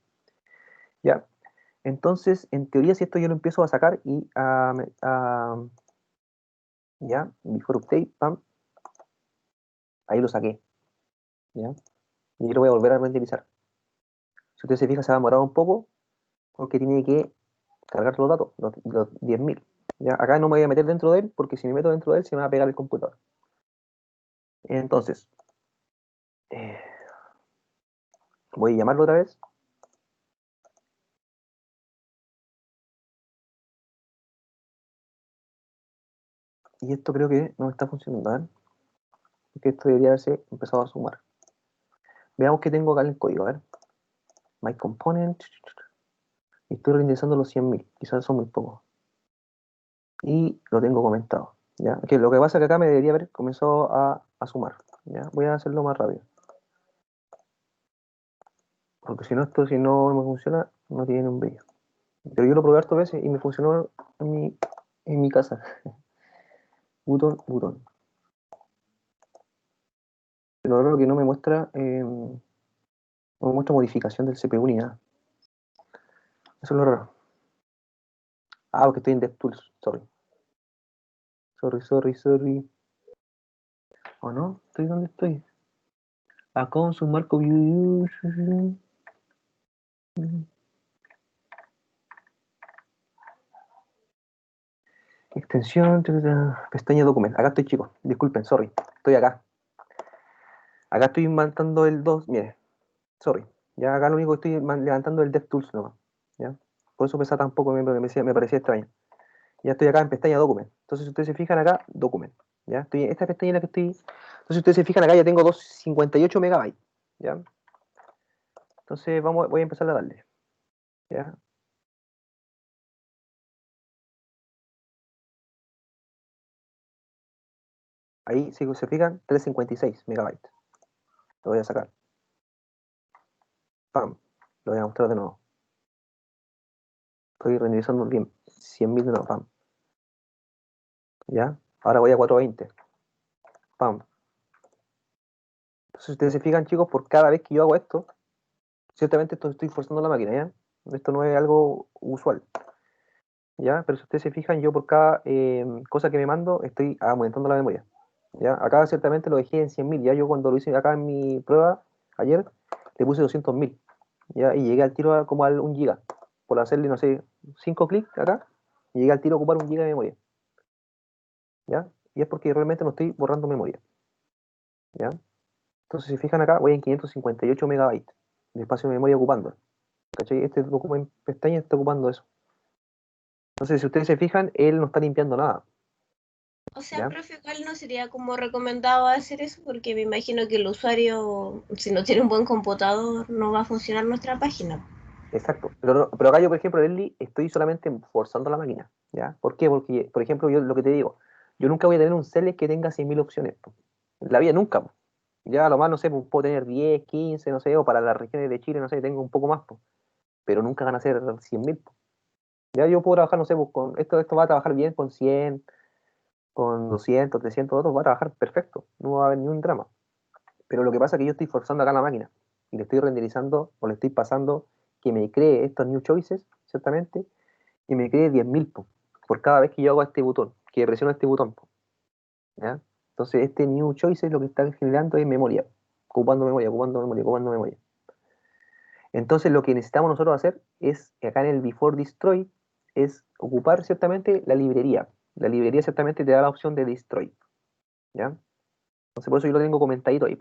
¿ya? Entonces, en teoría, si esto yo lo empiezo a sacar y ya, before update, pam, ahí lo saqué, ¿ya? Y lo voy a volver a renderizar. Si usted se fija, se va a demorar un poco porque tiene que cargar los datos, los 10.000. ¿Ya? Acá no me voy a meter dentro de él porque si me meto dentro de él se me va a pegar el computador. Entonces, voy a llamarlo otra vez. Y esto creo que no está funcionando, ¿verdad? Porque esto debería haberse empezado a sumar. Veamos qué tengo acá en el código, a ver. My component. Y estoy renderizando los 100.000. Quizás son muy pocos. Y lo tengo comentado. ¿Ya? Que lo que pasa es que acá me debería haber comenzado a sumar. ¿Ya? Voy a hacerlo más rápido. Porque si no, esto si no me funciona, no tiene un brillo. Pero yo lo probé hartas veces y me funcionó en mi casa. Botón. Pero raro que no me muestra, no me muestra modificación del CPU ni nada. Eso es lo raro. Ah, porque estoy en DevTools, sorry. ¿O no? ¿Estoy donde estoy? Acá en su marco view. Extensión, pestaña document. Acá estoy, chicos. Disculpen, sorry. Estoy acá. Acá estoy levantando el 2. Mire, sorry. Ya acá lo único que estoy levantando es el DevTools nomás. ¿Ya? Por eso pesa tan poco, me parecía extraño. Ya estoy acá en pestaña document. Entonces, si ustedes se fijan acá, document. ¿Ya? Estoy en esta pestaña en la que estoy. Entonces, si ustedes se fijan acá, ya tengo 258 megabytes. ¿Ya? Entonces, voy a empezar a darle. ¿Ya? Ahí, si se fijan, 356 megabytes. Lo voy a sacar. Pam. Lo voy a mostrar de nuevo. Estoy renderizando bien. 100.000 de nuevo. Pam. ¿Ya? Ahora voy a 420. Pam. Entonces, si ustedes se fijan, chicos, por cada vez que yo hago esto, ciertamente estoy forzando la máquina, ¿ya? Esto no es algo usual. ¿Ya? Pero si ustedes se fijan, yo por cada cosa que me mando estoy aumentando la memoria. ¿Ya? Acá ciertamente lo dejé en 100.000. Ya yo cuando lo hice acá en mi prueba ayer, le puse 200.000. ¿Ya? Y llegué al tiro como al 1 giga. Por hacerle, no sé, 5 clics acá, y llegué al tiro a ocupar 1 giga de memoria. ¿Ya? Y es porque realmente no estoy borrando memoria. ¿Ya? Entonces, si fijan acá, voy en 558 megabytes de espacio de memoria ocupando. ¿Cachai? Este documento pestaña está ocupando eso. Entonces, si ustedes se fijan, él no está limpiando nada. O sea, ¿Ya? profe, igual no sería como recomendado hacer eso porque me imagino que el usuario, si no tiene un buen computador, no va a funcionar nuestra página. Exacto. Pero acá yo, por ejemplo, Leslie, estoy solamente forzando la máquina. ¿Ya? ¿Por qué? Porque, por ejemplo, yo lo que te digo, yo nunca voy a tener un select que tenga 100.000 opciones. Po. En la vida nunca. Po. Ya a lo más, no sé, pues, puedo tener 10, 15, no sé, o para las regiones de Chile, no sé, tengo un poco más. Po. Pero nunca van a ser 100.000. Po. Ya yo puedo trabajar, no sé, pues, con esto va a trabajar bien con 100, con 200, 300 datos, va a trabajar perfecto. No va a haber ni un drama. Pero lo que pasa es que yo estoy forzando acá la máquina y le estoy renderizando o le estoy pasando que me cree estos new choices, ciertamente, y me cree 10.000 por cada vez que yo hago este botón, que presiono este botón. ¿Ya? Entonces, este new choices lo que está generando es memoria. ocupando memoria, ocupando memoria, ocupando memoria. Entonces lo que necesitamos nosotros hacer es, acá en el before destroy, es ocupar ciertamente la librería. La librería ciertamente te da la opción de destroy, ¿ya? Entonces por eso yo lo tengo comentadito ahí.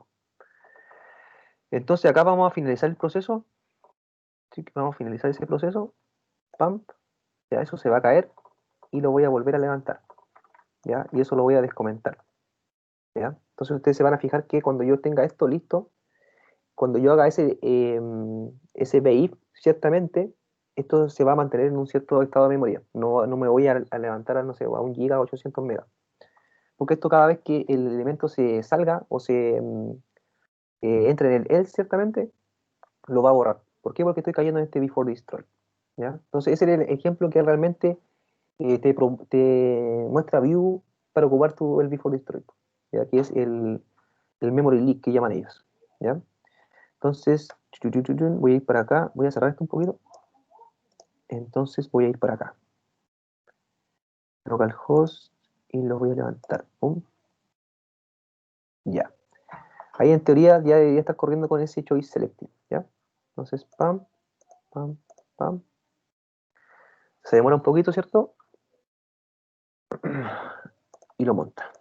Entonces acá vamos a finalizar el proceso. ¿Sí? Vamos a finalizar ese proceso. Pam, ya eso se va a caer y lo voy a volver a levantar, ¿ya? Y eso lo voy a descomentar, ¿ya? Entonces ustedes se van a fijar que cuando yo tenga esto listo, cuando yo haga ese BIF, ciertamente, esto se va a mantener en un cierto estado de memoria. No, no me voy a levantar a, no sé, a 1 giga o 800 megas. Porque esto cada vez que el elemento se salga o se entre en el else, ciertamente, lo va a borrar. ¿Por qué? Porque estoy cayendo en este before destroy, ¿ya? Entonces ese es el ejemplo que realmente te muestra view para ocupar el before destroy, ¿ya? Que es el memory leak que llaman ellos, ¿ya? Entonces, voy a ir para acá, voy a cerrar esto un poquito. Entonces voy a ir para acá. Localhost y lo voy a levantar. Pum. Ya. Ahí en teoría ya debería estar corriendo con ese choice selective, ¿ya? Entonces, pam, pam, pam. Se demora un poquito, ¿cierto? Y lo monta.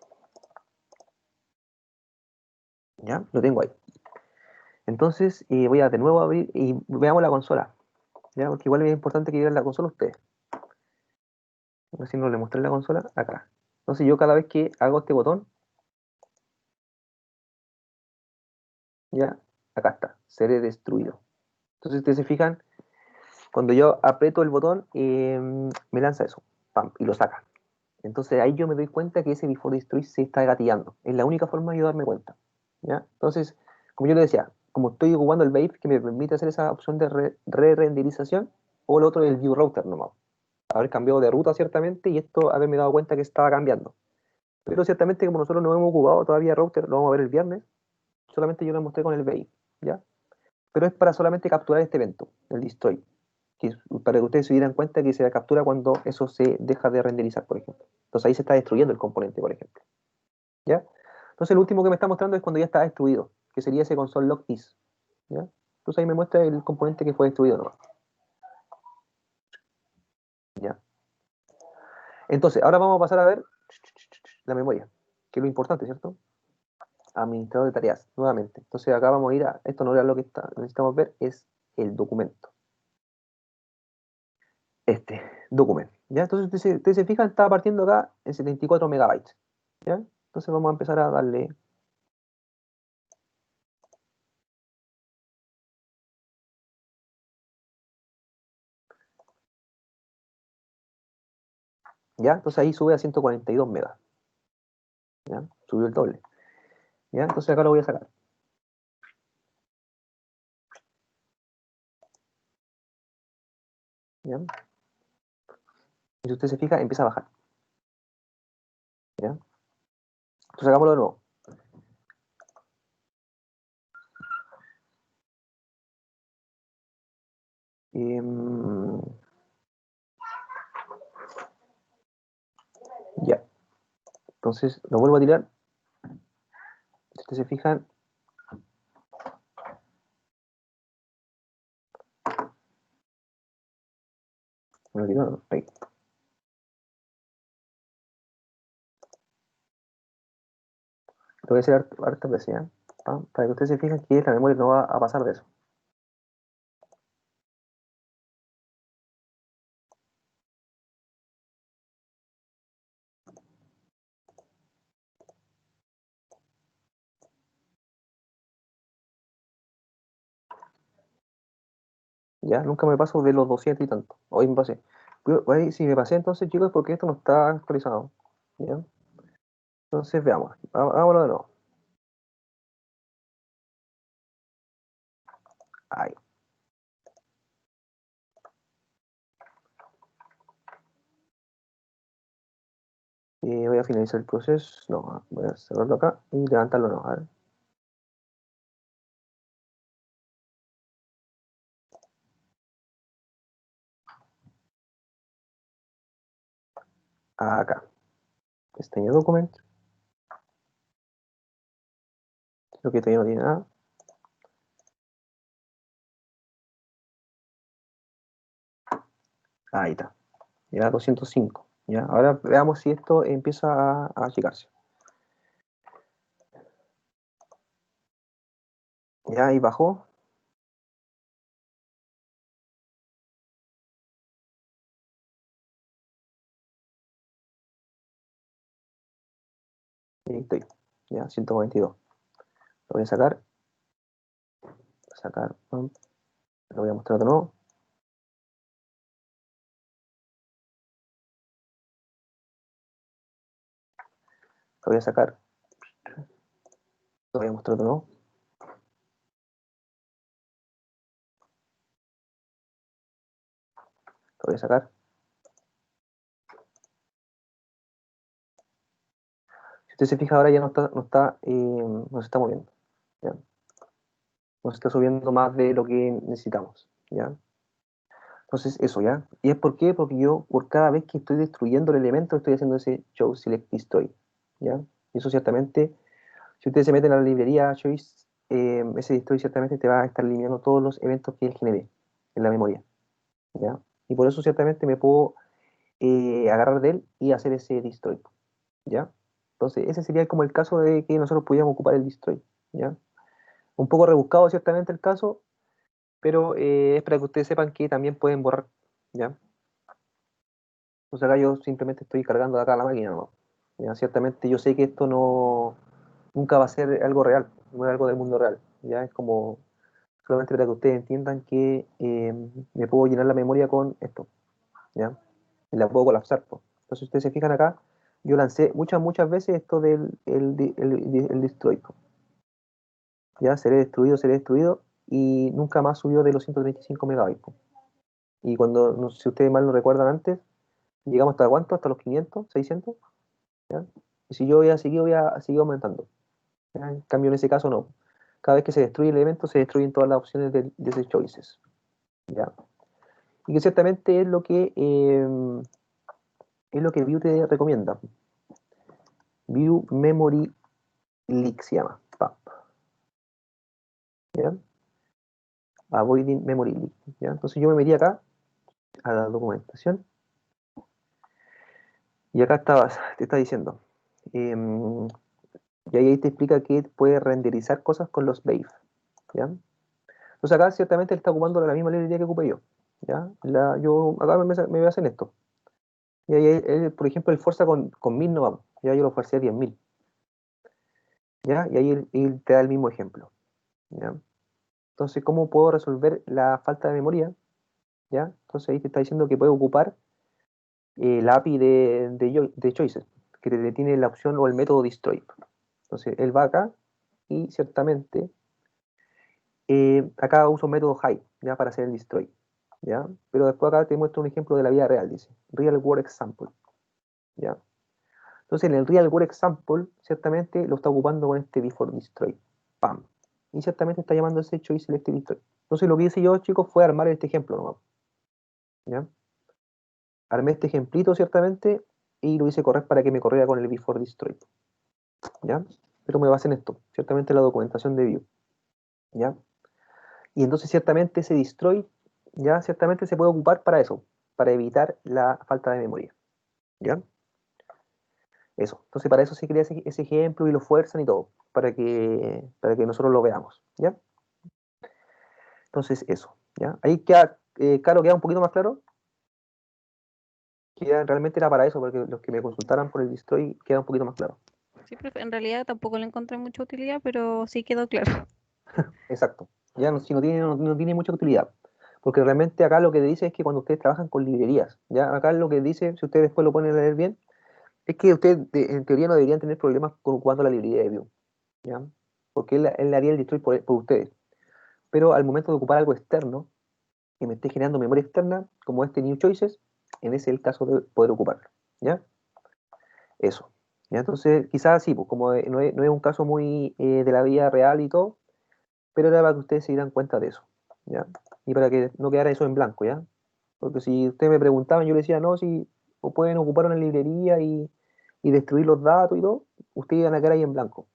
¿Ya? Lo tengo ahí. Entonces voy a de nuevo abrir y veamos la consola, ¿ya? Porque igual es importante que vean la consola ustedes. Así no le mostré la consola acá. Entonces yo cada vez que hago este botón, ya, acá está, seré destruido. Entonces ustedes se fijan, cuando yo aprieto el botón, me lanza eso, pam, y lo saca. Entonces ahí yo me doy cuenta que ese before destroy se está gatillando. Es la única forma de yo darme cuenta, ¿ya? Entonces, como yo le decía, como estoy ocupando el BAIF que me permite hacer esa opción de re-renderización, o el otro es el view router nomás. Haber cambiado de ruta ciertamente y esto haberme dado cuenta que estaba cambiando. Pero ciertamente como nosotros no hemos ocupado todavía router, lo vamos a ver el viernes, solamente yo lo mostré con el BAIF, ¿ya? Pero es para solamente capturar este evento, el destroy, para que ustedes se dieran cuenta que se captura cuando eso se deja de renderizar, por ejemplo. Entonces ahí se está destruyendo el componente, por ejemplo, ¿ya? Entonces el último que me está mostrando es cuando ya está destruido, que sería ese console log is, ¿ya? Entonces ahí me muestra el componente que fue destruido, ¿no? ¿Ya? Entonces, ahora vamos a pasar a ver la memoria, que es lo importante, ¿cierto? Administrador de tareas, nuevamente. Entonces acá vamos a ir a, esto no era lo que necesitamos ver, es el documento. Este, documento, ¿ya? Entonces ustedes se fijan, estaba partiendo acá en 74 megabytes, ¿ya? Entonces vamos a empezar a darle... ¿Ya? Entonces ahí sube a 142 megas, ¿ya? Subió el doble, ¿ya? Entonces acá lo voy a sacar. ¿Ya? Y si usted se fija, empieza a bajar, ¿ya? Entonces hagámoslo de nuevo. Ya. Entonces lo vuelvo a tirar. Si ustedes se fijan, me lo tiró, ¿no? Ahí. Lo voy a hacer harta veces, ¿ya? Para que ustedes se fijen que la memoria no va a pasar de eso. Ya, nunca me paso de los 200 y tanto. Hoy me pasé. Si me pasé entonces, chicos, es porque esto no está actualizado. ¿Ya? Entonces veamos. Hagámoslo de nuevo. Ahí. Voy a finalizar el proceso. No, voy a cerrarlo acá y levantarlo. No, a ver. Acá. Pestaña document. Creo que todavía no tiene nada. Ahí está. Ya 205. ¿Ya? Ahora veamos si esto empieza a achicarse. Ya, ahí bajó. Ahí estoy. Ya, 142. Lo voy a sacar. Lo voy a mostrar de nuevo. Lo voy a sacar. Lo voy a mostrar de nuevo. Lo voy a sacar. Si usted se fija ahora ya no se está moviendo. ¿Ya? No se está subiendo más de lo que necesitamos. ¿Ya? Entonces, eso, ¿ya? ¿Y es por qué? Porque yo, por cada vez que estoy destruyendo el elemento, estoy haciendo ese show select destroy, ¿ya? Y eso ciertamente, si ustedes se meten a la librería choice, ese destroy ciertamente te va a estar eliminando todos los eventos que él genere en la memoria, ¿ya? Y por eso ciertamente me puedo agarrar de él y hacer ese destroy, ¿ya? Entonces, ese sería como el caso de que nosotros pudiéramos ocupar el destroy, ¿ya? Un poco rebuscado ciertamente el caso, pero es para que ustedes sepan que también pueden borrar, ¿ya? Entonces acá yo simplemente estoy cargando de acá la máquina, ¿no? Ya, ciertamente yo sé que esto nunca va a ser algo real, no es algo del mundo real, ya es como solamente para que ustedes entiendan que me puedo llenar la memoria con esto, ya, y la puedo colapsar, pues. Entonces si ustedes se fijan acá, yo lancé muchas veces esto del el destroy, pues. Ya, seré destruido, y nunca más subió de los 135 megabytes, pues. Y cuando, no sé si ustedes mal no recuerdan antes, llegamos hasta cuánto, hasta los 500, 600, ¿ya? Y si yo voy a seguir aumentando, ¿ya? En cambio, en ese caso no. Cada vez que se destruye el evento, se destruyen todas las opciones de ese choices, ¿ya? Y que ciertamente es lo que Vue te recomienda. Vue Memory Leak se llama. PAP, ¿ya? Avoiding Memory Leak, ¿ya? Entonces yo me metí acá a la documentación y acá te está diciendo. Y ahí te explica que puede renderizar cosas con los Wave, ¿ya? Entonces acá ciertamente él está ocupando la misma librería que ocupé yo, ¿ya? Yo acá me hacen esto. Y ahí él, por ejemplo, él fuerza con 1000 no vamos, ya yo lo fuercé a 10.000, ¿ya? Y ahí él te da el mismo ejemplo, ¿ya? Entonces, ¿cómo puedo resolver la falta de memoria? ¿Ya? Entonces ahí te está diciendo que puede ocupar la API de Choices, que te tiene la opción o el método destroy. Entonces él va acá y ciertamente acá uso un método hide, ¿ya? Para hacer el destroy, ¿ya? Pero después acá te muestro un ejemplo de la vida real, dice, real world example, ¿ya? Entonces en el real world example, ciertamente lo está ocupando con este before destroy, pam, y ciertamente está llamando ese choice select destroy. Entonces lo que hice yo, chicos, fue armar este ejemplo nomás, ¿ya? Armé este ejemplito, ciertamente, y lo hice correr para que me corriera con el before destroy, ¿ya? Pero me basé en esto, ciertamente la documentación de Vue, ¿ya? Y entonces ciertamente ese destroy ya ciertamente se puede ocupar para eso, para evitar la falta de memoria, ¿ya? Eso. Entonces para eso se crea ese ejemplo y lo fuerzan y todo, para que nosotros lo veamos, ¿ya? Entonces eso, ¿ya? Ahí queda, claro, queda un poquito más claro. Realmente era para eso, porque los que me consultaran por el destroy queda un poquito más claro. Sí, profe, en realidad tampoco le encontré mucha utilidad, pero sí quedó claro. Exacto. Ya no, si no tiene mucha utilidad. Porque realmente acá lo que dice es que cuando ustedes trabajan con librerías, ya acá lo que dice, si ustedes después lo ponen a leer bien, es que ustedes en teoría no deberían tener problemas con ocupando la librería de Vue, ¿ya? Porque él haría el destroy por ustedes. Pero al momento de ocupar algo externo, que me esté generando memoria externa, como este new choices, en ese es el caso de poder ocuparlo, ¿ya? Eso. ¿Ya? Entonces, quizás sí, pues como no es un caso muy de la vida real y todo, pero era para que ustedes se dieran cuenta de eso, ¿ya? Y para que no quedara eso en blanco, ¿ya? Porque si ustedes me preguntaban, yo les decía, no, si pueden ocupar una librería y destruir los datos y todo, ustedes iban a quedar ahí en blanco,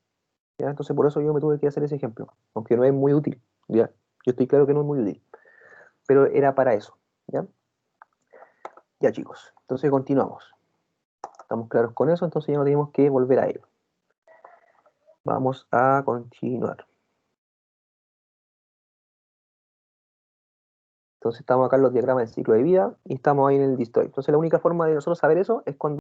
¿ya? Entonces por eso yo me tuve que hacer ese ejemplo, aunque no es muy útil, ¿ya? Yo estoy claro que no es muy útil, pero era para eso, ¿ya? Ya, chicos, entonces continuamos. Estamos claros con eso, entonces ya no tenemos que volver a ello. Vamos a continuar. Entonces estamos acá en los diagramas del ciclo de vida y estamos ahí en el destroy. Entonces la única forma de nosotros saber eso es cuando